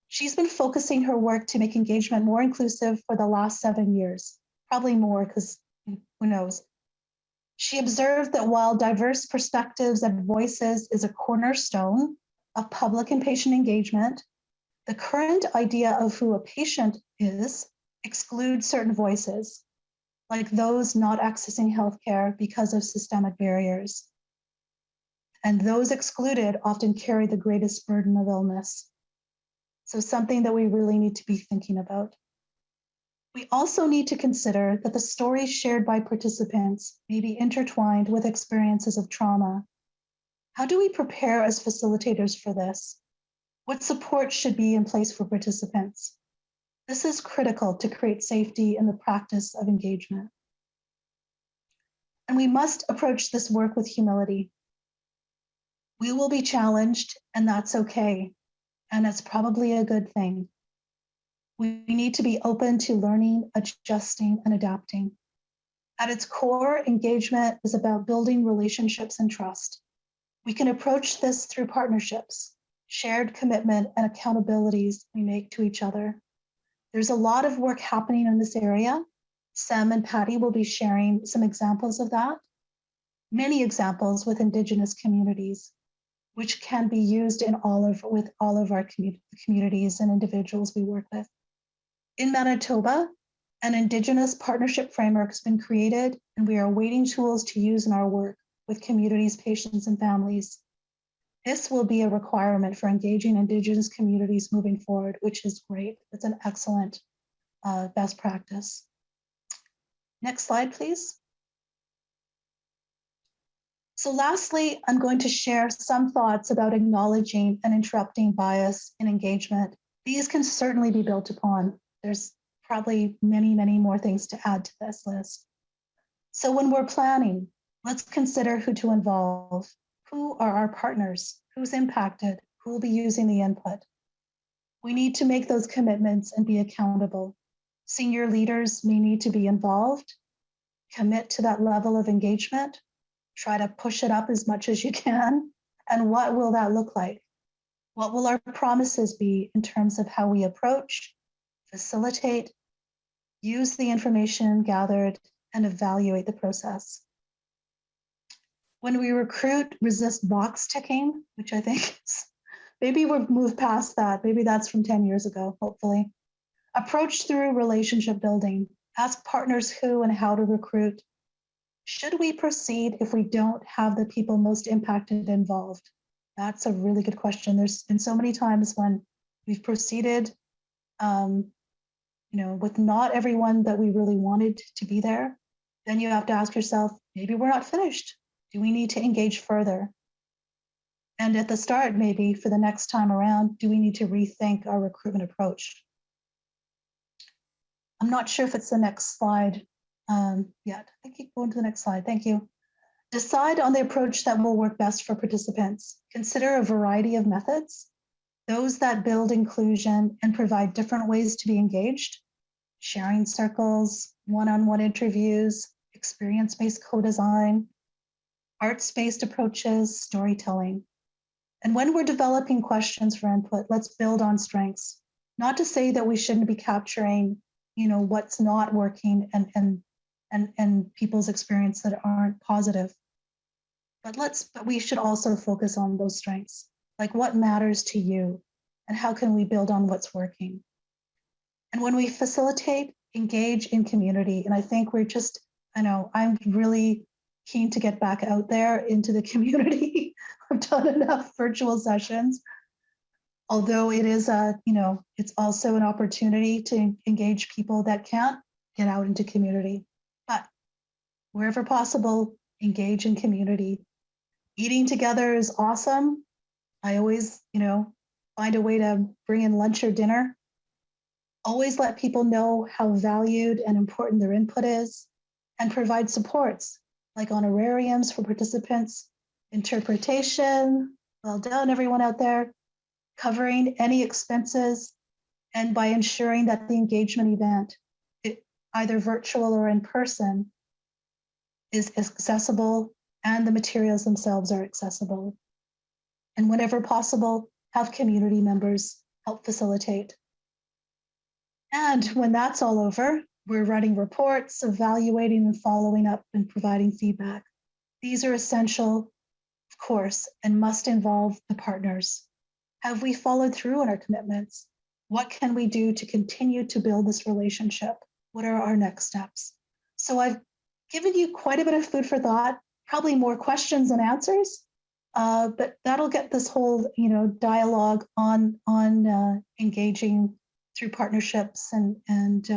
S3: She's been focusing her work to make engagement more inclusive for the last 7 years, probably more because who knows. She observed that while diverse perspectives and voices is a cornerstone of public and patient engagement, the current idea of who a patient is excludes certain voices, like those not accessing healthcare because of systemic barriers. And those excluded often carry the greatest burden of illness. So something that we really need to be thinking about. We also need to consider that the stories shared by participants may be intertwined with experiences of trauma. How do we prepare as facilitators for this? What support should be in place for participants? This is critical to create safety in the practice of engagement. And we must approach this work with humility. We will be challenged, and that's okay. And that's probably a good thing. We need to be open to learning, adjusting, and adapting. At its core, engagement is about building relationships and trust. We can approach this through partnerships, shared commitment, and accountabilities we make to each other. There's a lot of work happening in this area. Sam and Patty will be sharing some examples of that, many examples with Indigenous communities, which can be used in with all of our communities and individuals we work with. In Manitoba, an Indigenous partnership framework has been created, and we are awaiting tools to use in our work with communities, patients, and families. This will be a requirement for engaging Indigenous communities moving forward, which is great. It's an excellent best practice. Next slide, please. So lastly, I'm going to share some thoughts about acknowledging and interrupting bias in engagement. These can certainly be built upon. There's probably many, many more things to add to this list. So when we're planning, let's consider who to involve. Who are our partners? Who's impacted? Who will be using the input? We need to make those commitments and be accountable. Senior leaders may need to be involved, commit to that level of engagement, try to push it up as much as you can. And what will that look like? What will our promises be in terms of how we approach, facilitate, use the information gathered, and evaluate the process? When we recruit, resist box ticking, which I think is, maybe we've moved past that. Maybe that's from 10 years ago, hopefully. Approach through relationship building. Ask partners who and how to recruit. Should we proceed if we don't have the people most impacted involved? That's a really good question. There's been so many times when we've proceeded with not everyone that we really wanted to be there. Then you have to ask yourself, maybe we're not finished. Do we need to engage further? And at the start, maybe for the next time around, do we need to rethink our recruitment approach? I'm not sure if it's the next slide yet. I think go to the next slide. Thank you. Decide on the approach that will work best for participants. Consider a variety of methods, those that build inclusion and provide different ways to be engaged, sharing circles, one-on-one interviews, experience-based co-design, arts-based approaches, storytelling. And when we're developing questions for input, let's build on strengths. Not to say that we shouldn't be capturing, what's not working and people's experience that aren't positive. But we should also focus on those strengths, like what matters to you and how can we build on what's working. And when we facilitate, engage in community, and I think I'm really keen to get back out there into the community. I've done enough virtual sessions, although it is it's also an opportunity to engage people that can't get out into community. But wherever possible, engage in community. Eating together is awesome. I always, find a way to bring in lunch or dinner. Always let people know how valued and important their input is, and provide supports like honorariums for participants, interpretation, well done everyone out there, covering any expenses, and by ensuring that the engagement event, either virtual or in person, is accessible and the materials themselves are accessible. And whenever possible, have community members help facilitate. And when that's all over, we're writing reports, evaluating and following up and providing feedback. These are essential, of course, and must involve the partners. Have we followed through on our commitments? What can we do to continue to build this relationship? What are our next steps? So I've given you quite a bit of food for thought, probably more questions than answers, but that'll get this whole dialogue on engaging through partnerships and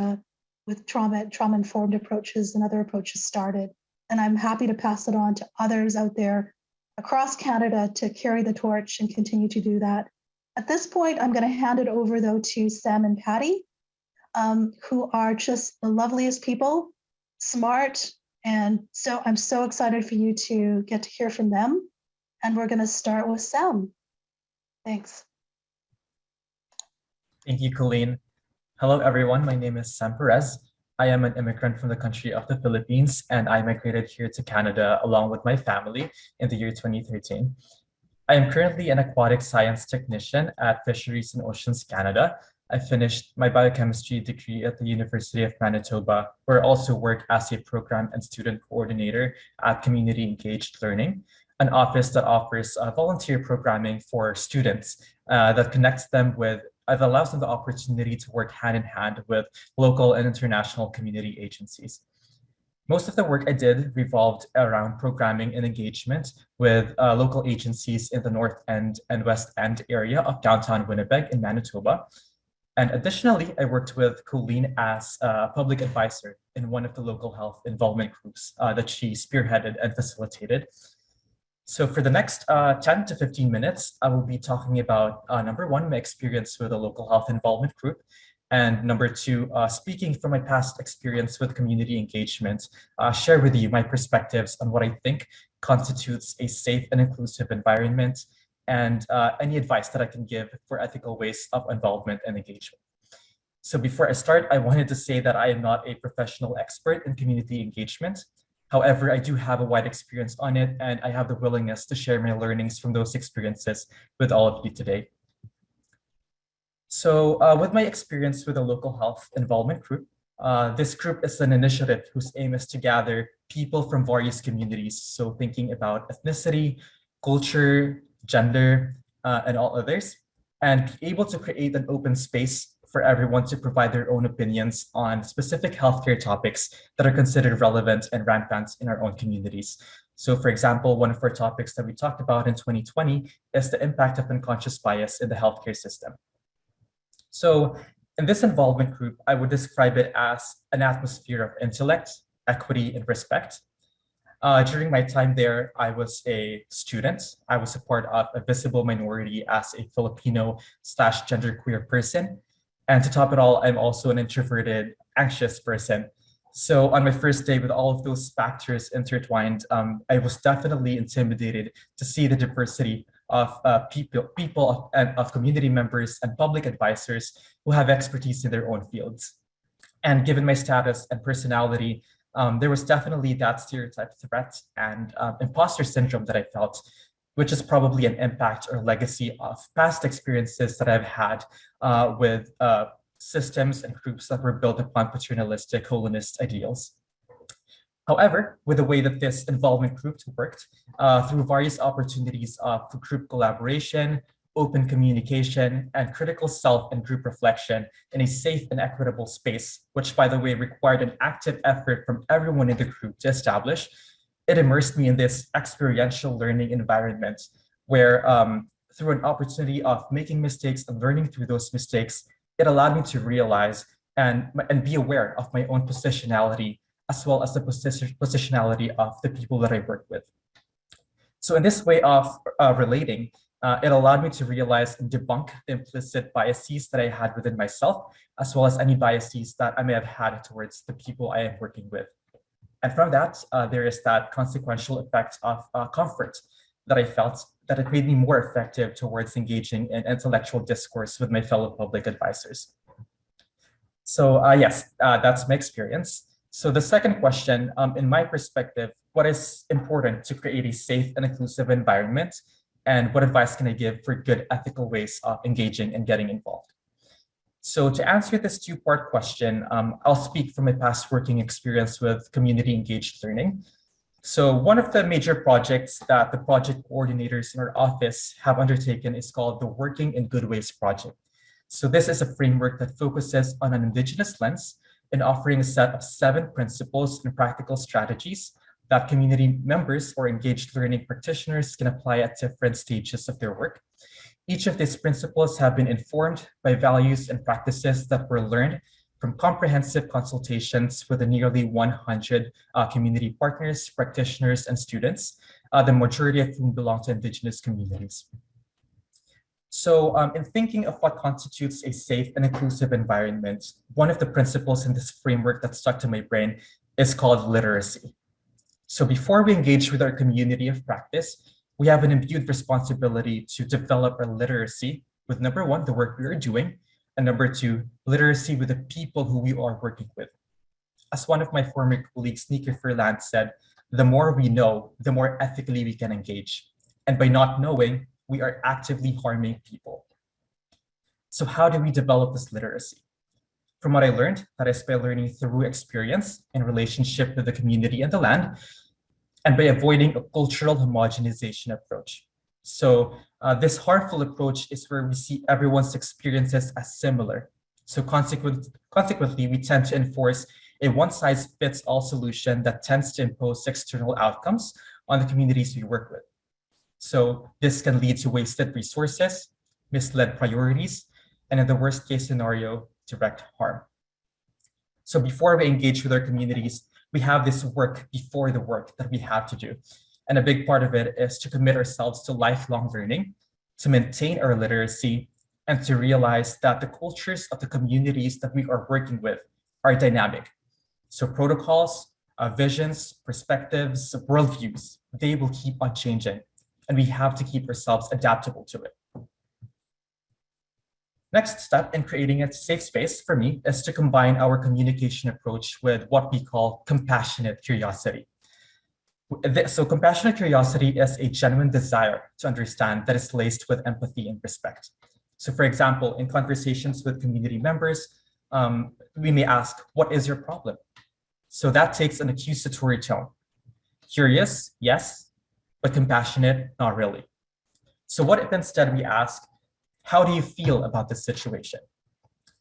S3: with trauma-informed approaches and other approaches started. And I'm happy to pass it on to others out there across Canada to carry the torch and continue to do that. At this point, I'm going to hand it over, though, to Sam and Patty, who are just the loveliest people, smart, and so I'm so excited for you to get to hear from them. And we're going to start with Sam. Thanks.
S4: Thank you, Colleen. Hello, everyone. My name is Sam Perez. I am an immigrant from the country of the Philippines, and I migrated here to Canada along with my family in the year 2013. I am currently an aquatic science technician at Fisheries and Oceans Canada. I finished my biochemistry degree at the University of Manitoba, where I also work as a program and student coordinator at Community Engaged Learning, an office that offers volunteer programming for students that connects them with, that allows them the opportunity to work hand in hand with local and international community agencies. Most of the work I did revolved around programming and engagement with local agencies in the North End and West End area of downtown Winnipeg in Manitoba. And additionally, I worked with Colleen as a public advisor in one of the local health involvement groups that she spearheaded and facilitated. So for the next 10 to 15 minutes, I will be talking about number one, my experience with a local health involvement group, and number two, speaking from my past experience with community engagement, share with you my perspectives on what I think constitutes a safe and inclusive environment, and any advice that I can give for ethical ways of involvement and engagement. So before I start, I wanted to say that I am not a professional expert in community engagement. However, I do have a wide experience on it, and I have the willingness to share my learnings from those experiences with all of you today. So with my experience with a local health involvement group, this group is an initiative whose aim is to gather people from various communities. So thinking about ethnicity, culture, gender, and all others, and be able to create an open space for everyone to provide their own opinions on specific healthcare topics that are considered relevant and rampant in our own communities. So for example, one of our topics that we talked about in 2020 is the impact of unconscious bias in the healthcare system. So in this involvement group, I would describe it as an atmosphere of intellect, equity, and respect. During my time there, I was a student. I was a part of a visible minority as a Filipino/genderqueer person. And to top it all, I'm also an introverted, anxious person. So on my first day with all of those factors intertwined, I was definitely intimidated to see the diversity of people of community members and public advisors who have expertise in their own fields. And given my status and personality, there was definitely that stereotype threat and imposter syndrome that I felt, which is probably an impact or legacy of past experiences that I've had with systems and groups that were built upon paternalistic colonist ideals. However, with the way that this involvement group worked, through various opportunities for group collaboration, open communication, and critical self and group reflection in a safe and equitable space, which, by the way, required an active effort from everyone in the group to establish, it immersed me in this experiential learning environment where, through an opportunity of making mistakes and learning through those mistakes, it allowed me to realize and be aware of my own positionality, as well as the positionality of the people that I work with. So in this way of relating, it allowed me to realize and debunk the implicit biases that I had within myself, as well as any biases that I may have had towards the people I am working with. And from that, there is that consequential effect of comfort that I felt, that it made me more effective towards engaging in intellectual discourse with my fellow public advisors. So yes, that's my experience. So the second question, in my perspective, what is important to create a safe and inclusive environment? And what advice can I give for good ethical ways of engaging and getting involved? So to answer this two-part question, I'll speak from my past working experience with community engaged learning. So one of the major projects that the project coordinators in our office have undertaken is called the Working in Good Ways project. So this is a framework that focuses on an Indigenous lens in offering a set of 7 principles and practical strategies that community members or engaged learning practitioners can apply at different stages of their work. Each of these principles have been informed by values and practices that were learned from comprehensive consultations with the nearly 100 community partners, practitioners, and students, the majority of whom belong to Indigenous communities. So in thinking of what constitutes a safe and inclusive environment, one of the principles in this framework that stuck to my brain is called literacy. So before we engage with our community of practice, we have an imbued responsibility to develop our literacy with, number 1, the work we are doing, and number 2, literacy with the people who we are working with. As one of my former colleagues, Nika Furland, said, the more we know, the more ethically we can engage. And by not knowing, we are actively harming people. So how do we develop this literacy? From what I learned, that is by learning through experience in relationship with the community and the land, and by avoiding a cultural homogenization approach. So this harmful approach is where we see everyone's experiences as similar. So consequently, we tend to enforce a one-size-fits-all solution that tends to impose external outcomes on the communities we work with. So this can lead to wasted resources, misled priorities, and in the worst case scenario, direct harm. So before we engage with our communities, we have this work before the work that we have to do. And a big part of it is to commit ourselves to lifelong learning, to maintain our literacy, and to realize that the cultures of the communities that we are working with are dynamic. So protocols, visions, perspectives, worldviews, they will keep on changing, and we have to keep ourselves adaptable to it. Next step in creating a safe space for me is to combine our communication approach with what we call compassionate curiosity. So compassionate curiosity is a genuine desire to understand that is laced with empathy and respect. So for example, in conversations with community members, we may ask, what is your problem? So that takes an accusatory tone. Curious, yes, but compassionate, not really. So what if instead we ask, how do you feel about this situation?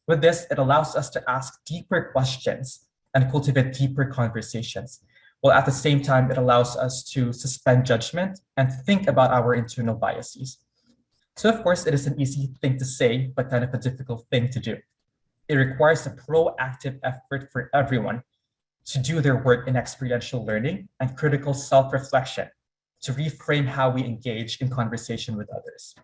S4: With this, it allows us to ask deeper questions and cultivate deeper conversations, while at the same time, it allows us to suspend judgment and think about our internal biases. So of course, it is an easy thing to say, but kind of a difficult thing to do. It requires a proactive effort for everyone to do their work in experiential learning and critical self-reflection to reframe how we engage in conversation with others.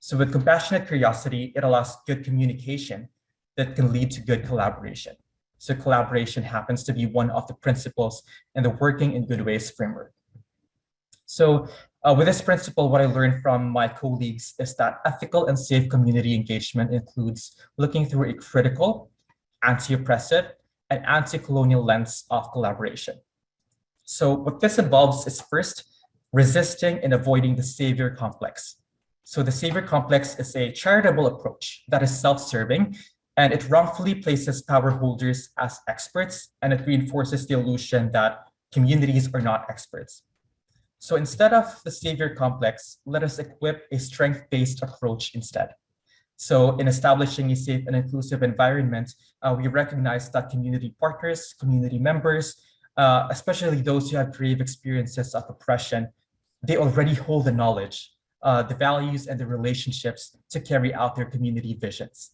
S4: So with compassionate curiosity, it allows good communication that can lead to good collaboration. So collaboration happens to be one of the principles in the Working in Good Ways framework. So with this principle, what I learned from my colleagues is that ethical and safe community engagement includes looking through a critical, anti-oppressive, and anti-colonial lens of collaboration. So what this involves is first, resisting and avoiding the savior complex. So the savior complex is a charitable approach that is self-serving, and it wrongfully places power holders as experts, and it reinforces the illusion that communities are not experts. So instead of the savior complex, let us equip a strength-based approach instead. So in establishing a safe and inclusive environment, we recognize that community partners, community members, especially those who have grave experiences of oppression, they already hold the knowledge, the values, and the relationships to carry out their community visions.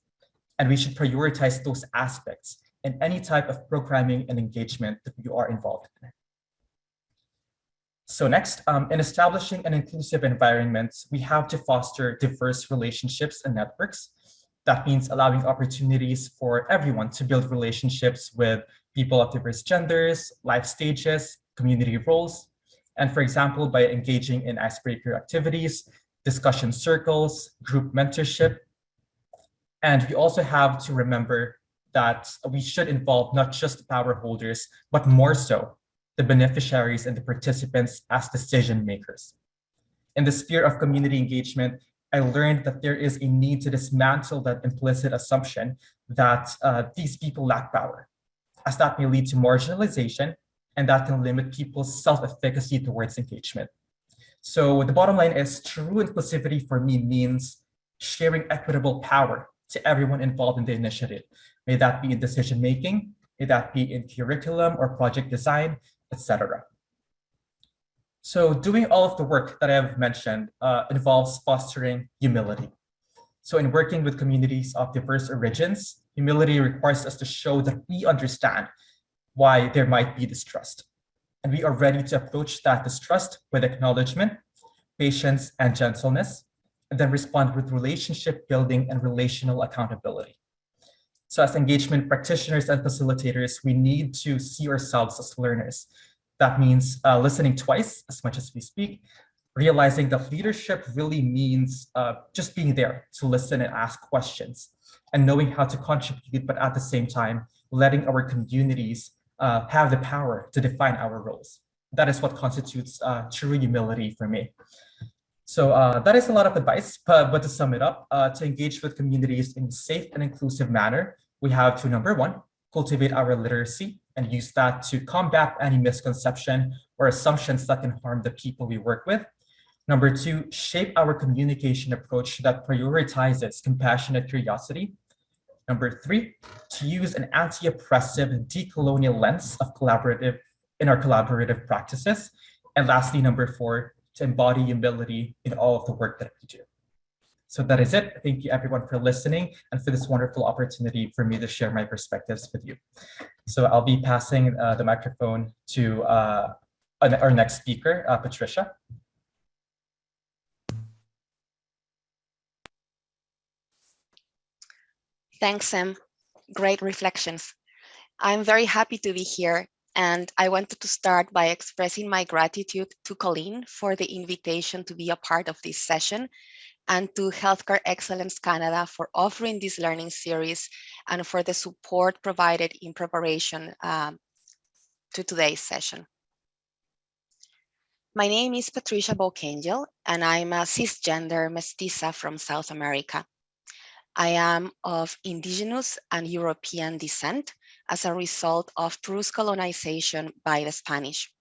S4: And we should prioritize those aspects in any type of programming and engagement that you are involved in. So next, in establishing an inclusive environment, we have to foster diverse relationships and networks. That means allowing opportunities for everyone to build relationships with people of diverse genders, life stages, community roles. And for example, by engaging in icebreaker activities, discussion circles, group mentorship. And we also have to remember that we should involve not just the power holders, but more so the beneficiaries and the participants as decision makers. In the sphere of community engagement, I learned that there is a need to dismantle that implicit assumption that these people lack power, as that may lead to marginalization, and that can limit people's self-efficacy towards engagement. So the bottom line is true inclusivity for me means sharing equitable power to everyone involved in the initiative. May that be in decision-making, may that be in curriculum or project design, etc. So doing all of the work that I have mentioned involves fostering humility. So in working with communities of diverse origins, humility requires us to show that we understand why there might be distrust. And we are ready to approach that distrust with acknowledgement, patience, and gentleness, and then respond with relationship building and relational accountability. So as engagement practitioners and facilitators, we need to see ourselves as learners. That means listening twice as much as we speak, realizing that leadership really means just being there to listen and ask questions, and knowing how to contribute, but at the same time, letting our communities have the power to define our roles. That is what constitutes true humility for me. So that is a lot of advice, but to sum it up, to engage with communities in a safe and inclusive manner, we have to, number one, cultivate our literacy and use that to combat any misconception or assumptions that can harm the people we work with. Number two, shape our communication approach that prioritizes compassionate curiosity. Number three, to use an anti-oppressive and decolonial lens of in our collaborative practices. And lastly, number four, to embody humility in all of the work that we do. So that is it. Thank you everyone for listening and for this wonderful opportunity for me to share my perspectives with you. So I'll be passing the microphone to our next speaker, Patricia.
S5: Thanks, Sam. Great reflections. I'm very happy to be here, and I wanted to start by expressing my gratitude to Colleen for the invitation to be a part of this session, and to Healthcare Excellence Canada for offering this learning series and for the support provided in preparation to today's session. My name is Patricia Bocangel, and I'm a cisgender mestiza from South America. I am of Indigenous and European descent as a result of truth colonization by the Spanish.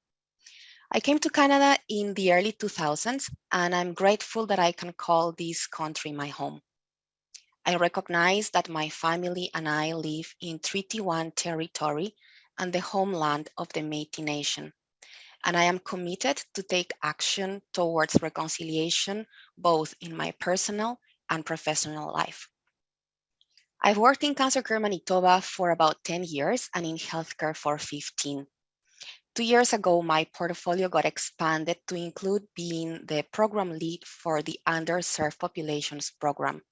S5: I came to Canada in the early 2000s, and I'm grateful that I can call this country my home. I recognize that my family and I live in Treaty 1 territory and the homeland of the Métis Nation, and I am committed to take action towards reconciliation, both in my personal and professional life. I've worked in CancerCare Manitoba for about 10 years and in healthcare for 15. 2 years ago, my portfolio got expanded to include being the program lead for the Underserved Populations Program,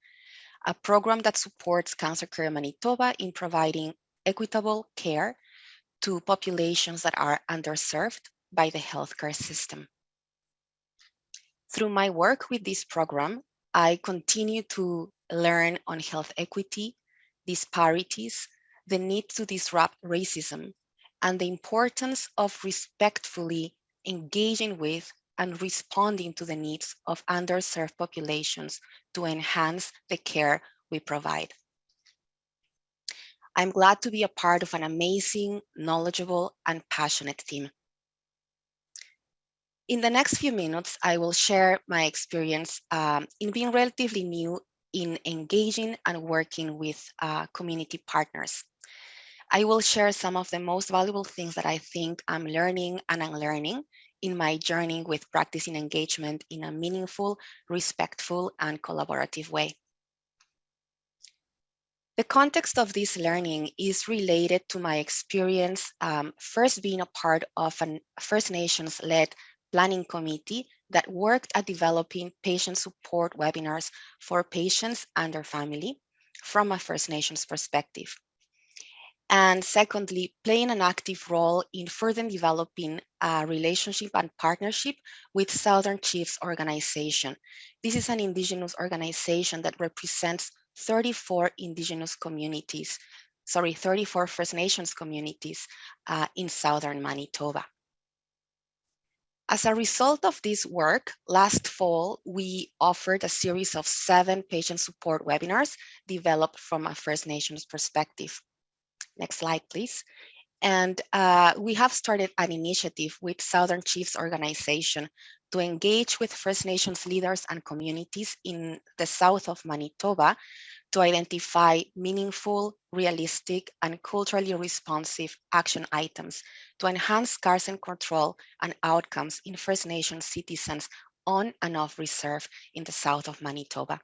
S5: a program that supports CancerCare Manitoba in providing equitable care to populations that are underserved by the healthcare system. Through my work with this program, I continue to learn on health equity, disparities, the need to disrupt racism, and the importance of respectfully engaging with and responding to the needs of underserved populations to enhance the care we provide. I'm glad to be a part of an amazing, knowledgeable, and passionate team. In the next few minutes, I will share my experience in being relatively new in engaging and working with community partners. I will share some of the most valuable things that I think I'm learning and unlearning in my journey with practicing engagement in a meaningful, respectful, and collaborative way. The context of this learning is related to my experience first being a part of a First Nations-led planning committee that worked at developing patient support webinars for patients and their family from a First Nations perspective. And secondly, playing an active role in further developing a relationship and partnership with Southern Chiefs organization. This is an Indigenous organization that represents 34 Indigenous communities, 34 First Nations communities in Southern Manitoba. As a result of this work, last fall, we offered a series of 7 patient support webinars developed from a First Nations perspective. Next slide, please. And we have started an initiative with Southern Chiefs organization to engage with First Nations leaders and communities in the south of Manitoba to identify meaningful, realistic, and culturally responsive action items to enhance carcin control and outcomes in First Nations citizens on and off reserve in the south of Manitoba.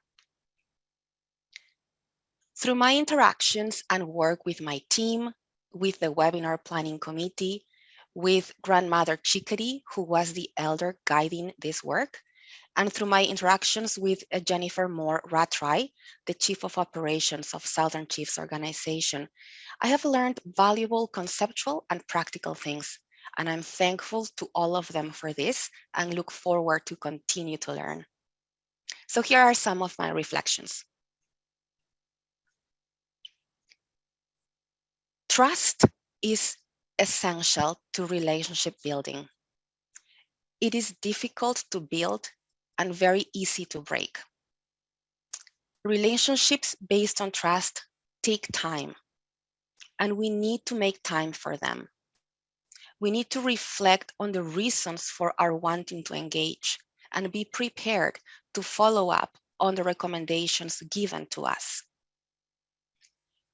S5: Through my interactions and work with my team, with the webinar planning committee, with Grandmother Chickadee, who was the elder guiding this work, and through my interactions with Jennifer Moore Rattray, the Chief of Operations of Southern Chiefs Organization, I have learned valuable conceptual and practical things, and I'm thankful to all of them for this and look forward to continue to learn. So here are some of my reflections. Trust is essential to relationship building. It is difficult to build and very easy to break. Relationships based on trust take time, and we need to make time for them. We need to reflect on the reasons for our wanting to engage and be prepared to follow up on the recommendations given to us.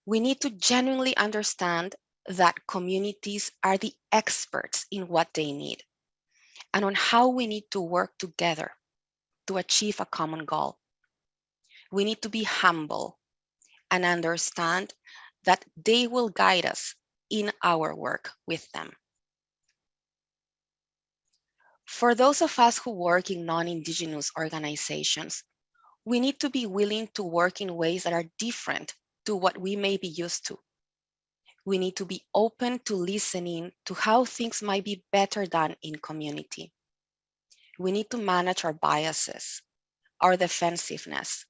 S5: We need to genuinely understand that communities are the experts in what they need and on how we need to work together to achieve a common goal. We need to be humble and understand that they will guide us in our work with them. For those of us who work in non-Indigenous organizations, we need to be willing to work in ways that are different to what we may be used to. We need to be open to listening to how things might be better done in community. We need to manage our biases, our defensiveness.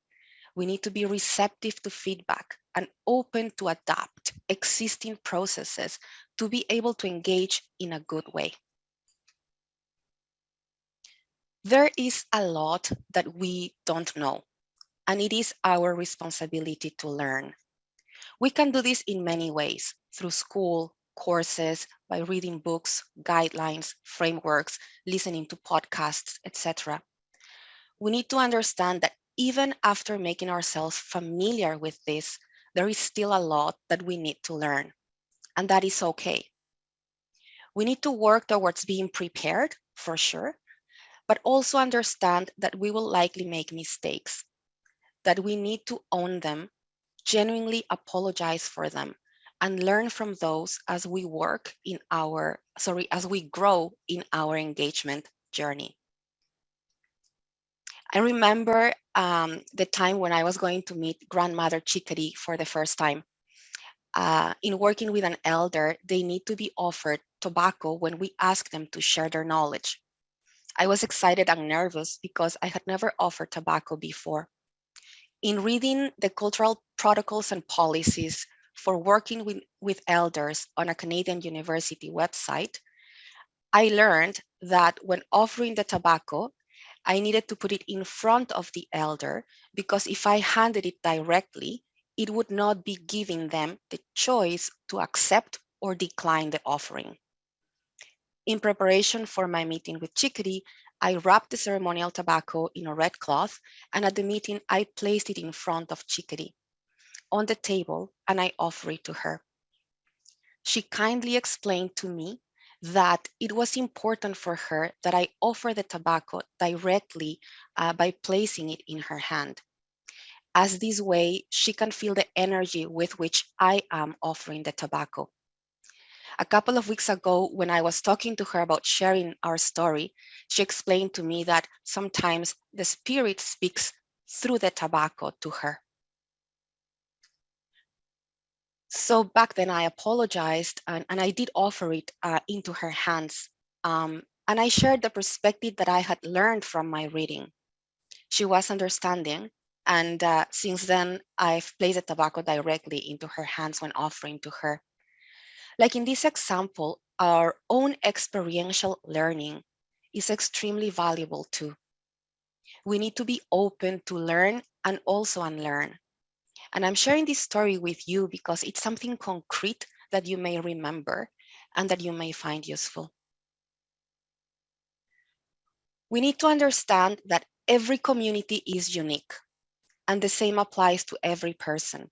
S5: We need to be receptive to feedback and open to adapt existing processes to be able to engage in a good way. There is a lot that we don't know, and it is our responsibility to learn. We can do this in many ways, through school, courses, by reading books, guidelines, frameworks, listening to podcasts, etc. We need to understand that even after making ourselves familiar with this, there is still a lot that we need to learn, and that is okay. We need to work towards being prepared, for sure, but also understand that we will likely make mistakes, that we need to own them, genuinely apologize for them, and learn from those as we as we grow in our engagement journey. I remember the time when I was going to meet Grandmother Chickadee for the first time. In working with an elder, they need to be offered tobacco when we ask them to share their knowledge. I was excited and nervous because I had never offered tobacco before. In reading the cultural protocols and policies for working with elders on a Canadian university website, I learned that when offering the tobacco, I needed to put it in front of the elder, because if I handed it directly, it would not be giving them the choice to accept or decline the offering. In preparation for my meeting with Chickadee, I wrapped the ceremonial tobacco in a red cloth, and at the meeting, I placed it in front of Chickadee on the table, and I offered it to her. She kindly explained to me that it was important for her that I offer the tobacco directly by placing it in her hand, as this way she can feel the energy with which I am offering the tobacco. A couple of weeks ago, when I was talking to her about sharing our story, she explained to me that sometimes the spirit speaks through the tobacco to her. So back then I apologized and I did offer it into her hands. And I shared the perspective that I had learned from my reading. She was understanding. And since then, I've placed the tobacco directly into her hands when offering to her. Like in this example, our own experiential learning is extremely valuable too. We need to be open to learn and also unlearn. And I'm sharing this story with you because it's something concrete that you may remember and that you may find useful. We need to understand that every community is unique, and the same applies to every person.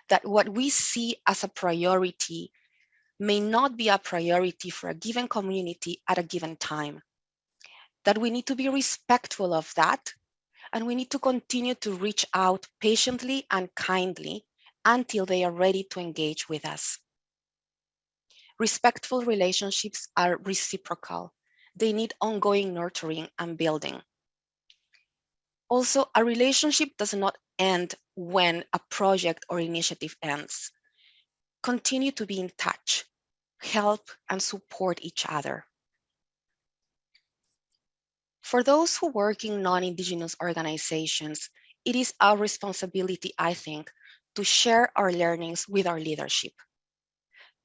S5: That what we see as a priority may not be a priority for a given community at a given time. That we need to be respectful of that, and we need to continue to reach out patiently and kindly until they are ready to engage with us. Respectful relationships are reciprocal. They need ongoing nurturing and building. Also, a relationship does not end when a project or initiative ends. Continue to be in touch, help and support each other. For those who work in non-Indigenous organizations, it is our responsibility, I think, to share our learnings with our leadership,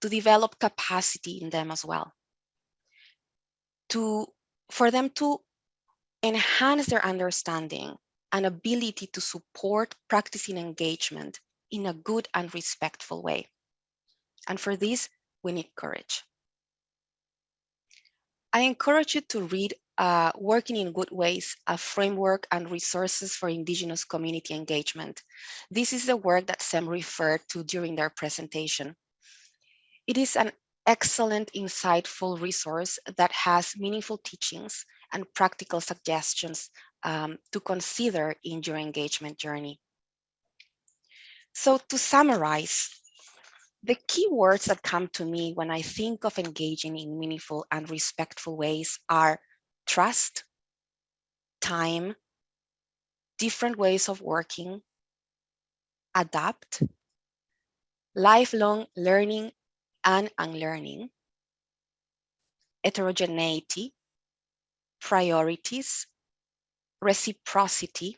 S5: to develop capacity in them as well, for them to enhance their understanding and ability to support practicing engagement in a good and respectful way. And for this, we need courage. I encourage you to read Working in Good Ways, a framework and resources for Indigenous community engagement. This is the work that Sam referred to during their presentation. It is an excellent, insightful resource that has meaningful teachings and practical suggestions to consider in your engagement journey. So to summarize, the key words that come to me when I think of engaging in meaningful and respectful ways are trust, time, different ways of working, adapt, lifelong learning and unlearning, heterogeneity, priorities, reciprocity,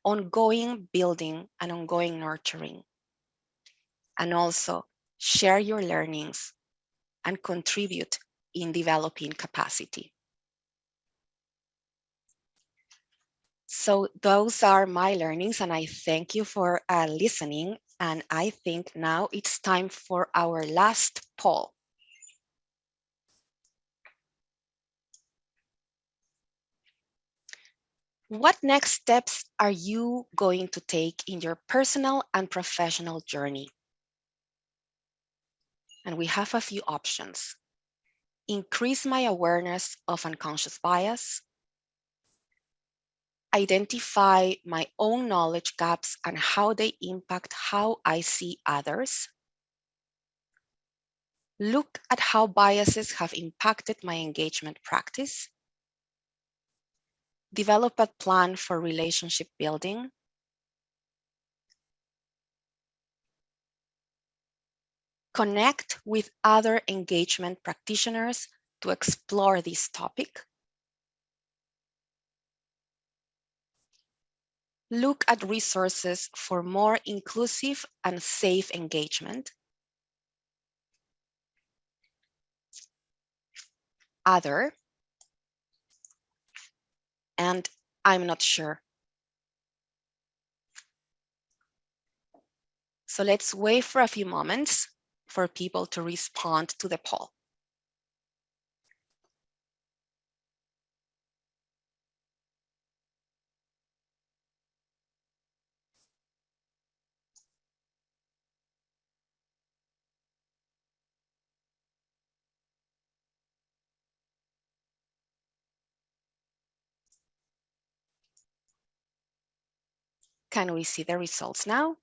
S5: ongoing building and ongoing nurturing, and also share your learnings and contribute in developing capacity. So those are my learnings, and I thank you for listening. And I think now it's time for our last poll. What next steps are you going to take in your personal and professional journey? And we have a few options. Increase my awareness of unconscious bias, identify my own knowledge gaps and how they impact how I see others, look at how biases have impacted my engagement practice, develop a plan for relationship building, connect with other engagement practitioners to explore this topic, look at resources for more inclusive and safe engagement, other, and I'm not sure. So let's wait for a few moments for people to respond to the poll. Can we see the results now?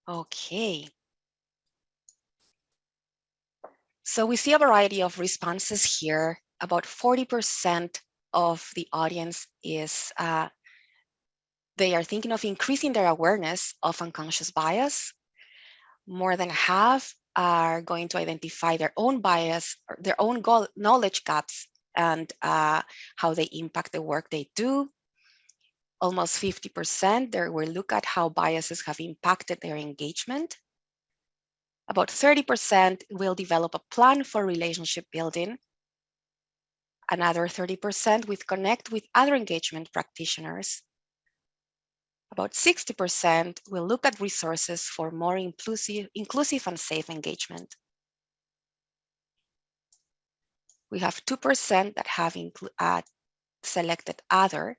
S5: Okay. So we see a variety of responses here. About 40% of the audience is, they are thinking of increasing their awareness of unconscious bias. More than half are going to identify their own bias, or their own knowledge gaps, and how they impact the work they do. Almost 50% there will look at how biases have impacted their engagement. About 30% will develop a plan for relationship building. Another 30% will connect with other engagement practitioners. About 60% will look at resources for more inclusive and safe engagement. We have 2% that have selected other,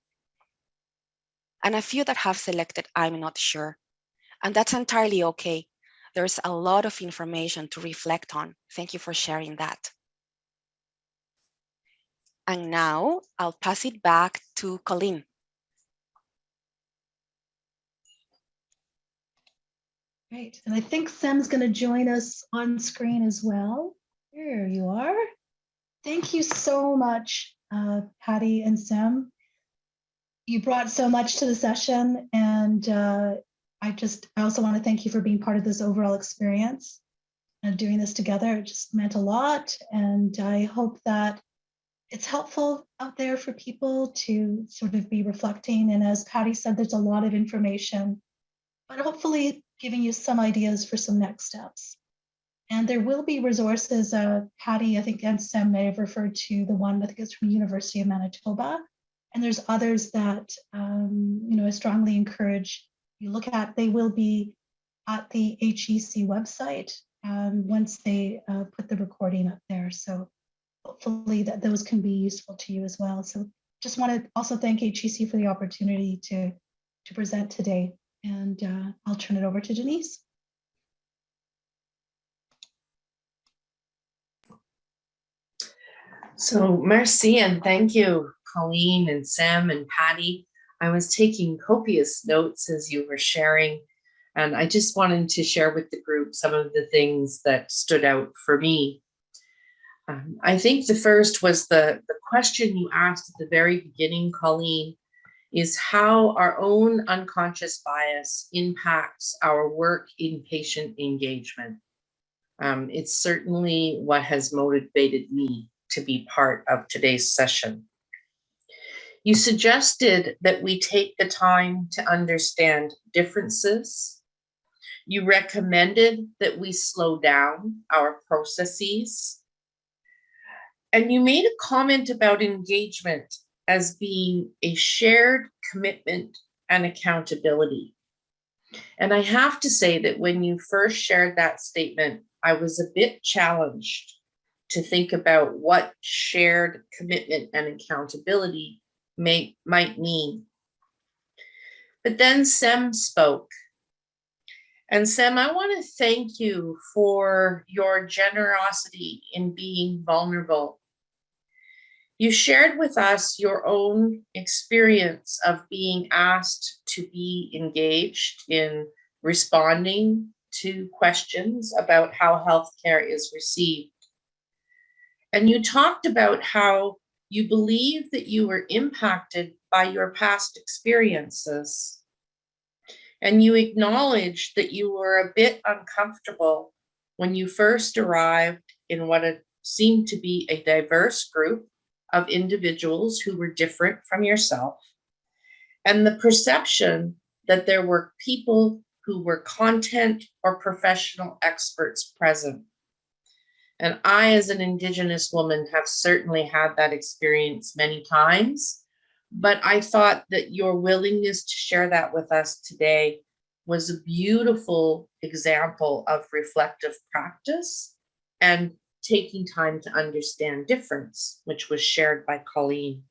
S5: and a few that have selected I'm not sure. And that's entirely okay. There's a lot of information to reflect on. Thank you for sharing that. And now I'll pass it back to Colleen.
S3: Great, and I think Sam's going to join us on screen as well. Here you are. Thank you so much, Patty and Sam. You brought so much to the session, and I also want to thank you for being part of this overall experience and doing this together. It just meant a lot, and I hope that it's helpful out there for people to sort of be reflecting. And as Patty said, there's a lot of information, but hopefully giving you some ideas for some next steps. And there will be resources. Patty, I think, and Sam may have referred to the one, I think it's from University of Manitoba. And there's others that, I strongly encourage you look at. They will be at the HEC website once they put the recording up there. So hopefully that those can be useful to you as well. So just want to also thank HEC for the opportunity to present today. And I'll turn it over to Denise.
S2: So merci and thank you, Colleen and Sam and Patty. I was taking copious notes as you were sharing, and I just wanted to share with the group some of the things that stood out for me. I think the first was the question you asked at the very beginning, Colleen, is how our own unconscious bias impacts our work in patient engagement. It's certainly what has motivated me to be part of today's session. You suggested that we take the time to understand differences. You recommended that we slow down our processes. And you made a comment about engagement as being a shared commitment and accountability. And I have to say that when you first shared that statement, I was a bit challenged to think about what shared commitment and accountability might mean. But then Sem spoke. And Sem, I want to thank you for your generosity in being vulnerable. You shared with us your own experience of being asked to be engaged in responding to questions about how healthcare is received. And you talked about how you believe that you were impacted by your past experiences. And you acknowledged that you were a bit uncomfortable when you first arrived in what seemed to be a diverse group of individuals who were different from yourself, and the perception that there were people who were content or professional experts present. And I, as an Indigenous woman, have certainly had that experience many times, but I thought that your willingness to share that with us today was a beautiful example of reflective practice and taking time to understand difference, which was shared by Colleen.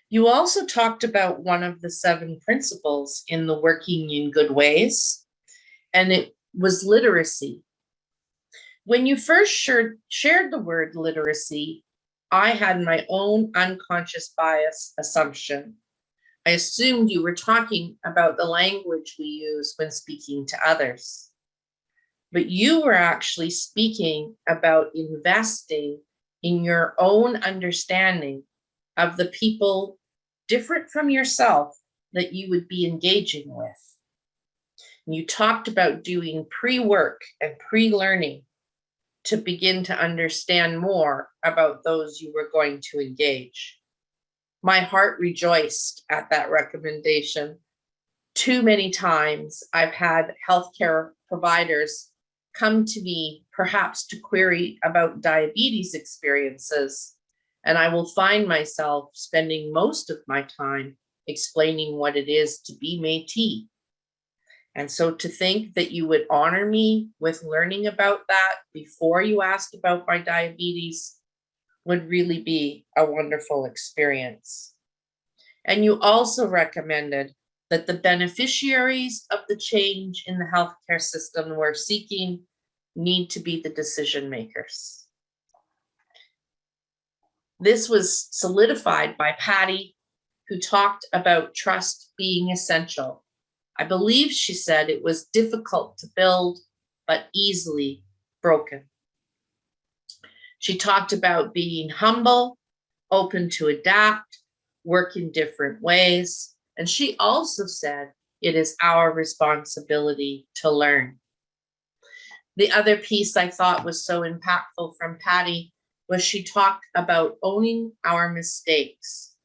S2: You also talked about one of the 7 principles in the Working in Good Ways, and it was literacy. When you first shared the word literacy, I had my own unconscious bias assumption. I assumed you were talking about the language we use when speaking to others. But you were actually speaking about investing in your own understanding of the people different from yourself that you would be engaging with. And you talked about doing pre-work and pre-learning to begin to understand more about those you were going to engage. My heart rejoiced at that recommendation. Too many times I've had healthcare providers come to me, perhaps to query about diabetes experiences, and I will find myself spending most of my time explaining what it is to be Métis. And so to think that you would honor me with learning about that before you asked about my diabetes would really be a wonderful experience. And you also recommended that the beneficiaries of the change in the healthcare system we're seeking need to be the decision makers. This was solidified by Patty, who talked about trust being essential. I believe she said it was difficult to build, but easily broken. She talked about being humble, open to adapt, work in different ways. And she also said it is our responsibility to learn. The other piece I thought was so impactful from Patty was she talked about owning our mistakes,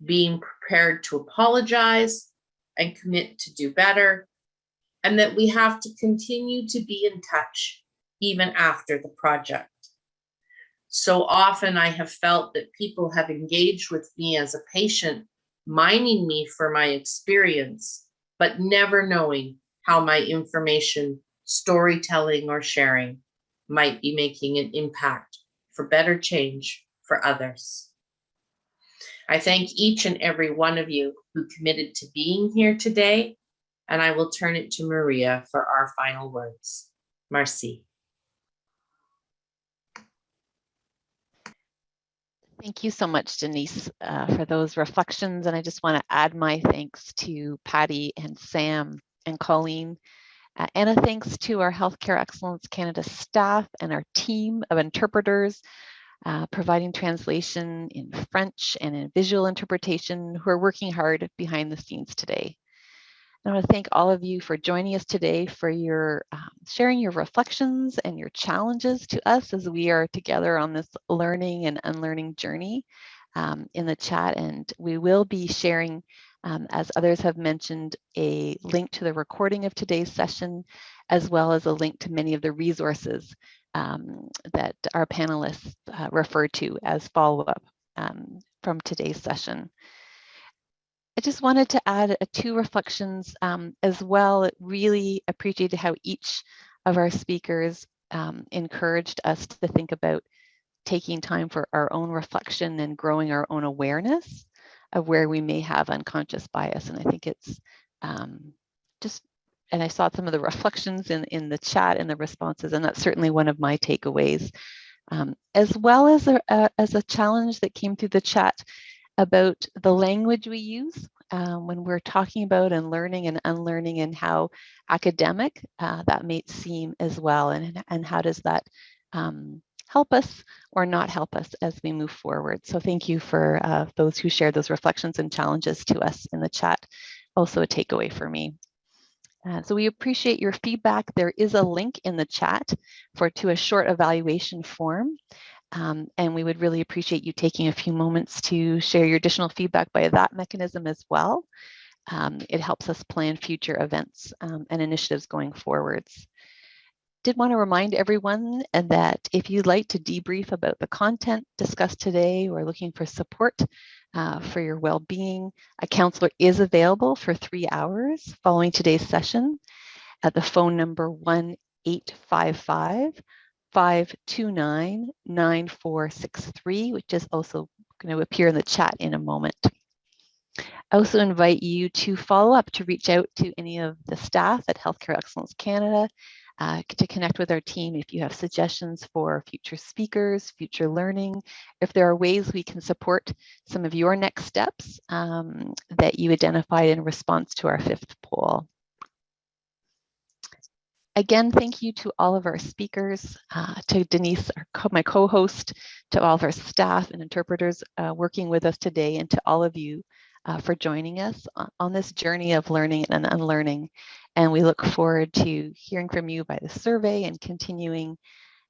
S2: being prepared to apologize and commit to do better, and that we have to continue to be in touch even after the project. So often I have felt that people have engaged with me as a patient, mining me for my experience, but never knowing how my information, storytelling, or sharing might be making an impact for better change for others. I thank each and every one of you who committed to being here today, and I will turn it to Maria for our final words. Merci.
S1: Thank you so much, Denise, for those reflections. And I just want to add my thanks to Patty and Sam and Colleen, and a thanks to our Healthcare Excellence Canada staff and our team of interpreters providing translation in French and in visual interpretation, who are working hard behind the scenes today. I want to thank all of you for joining us today, for your sharing your reflections and your challenges to us as we are together on this learning and unlearning journey in the chat. And we will be sharing, as others have mentioned, a link to the recording of today's session, as well as a link to many of the resources that our panelists refer to as follow-up from today's session. I just wanted to add 2 reflections as well. Really appreciated how each of our speakers encouraged us to think about taking time for our own reflection and growing our own awareness of where we may have unconscious bias. And I think it's and I saw some of the reflections in the chat and the responses, and that's certainly one of my takeaways, as well as a challenge that came through the chat about the language we use when we're talking about and learning and unlearning, and how academic that may seem as well, and how does that help us or not help us as we move forward. So thank you for those who shared those reflections and challenges to us in the chat. Also a takeaway for me. So we appreciate your feedback. There is a link in the chat to a short evaluation form. And we would really appreciate you taking a few moments to share your additional feedback by that mechanism as well. It helps us plan future events and initiatives going forwards. Did want to remind everyone that if you'd like to debrief about the content discussed today or looking for support for your well-being, a counselor is available for 3 hours following today's session at the phone number 1-855-529-9463, which is also going to appear in the chat in a moment. I also invite you to follow up, to reach out to any of the staff at Healthcare Excellence Canada, to connect with our team if you have suggestions for future speakers, future learning, if there are ways we can support some of your next steps that you identified in response to our 5th poll. Again, thank you to all of our speakers, to Denise, my co-host, to all of our staff and interpreters working with us today, and to all of you for joining us on this journey of learning and unlearning. And we look forward to hearing from you by the survey and continuing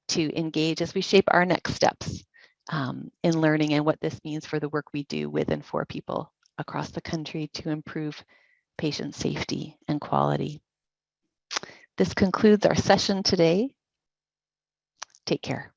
S1: to engage as we shape our next steps in learning and what this means for the work we do with and for people across the country to improve patient safety and quality. This concludes our session today. Take care.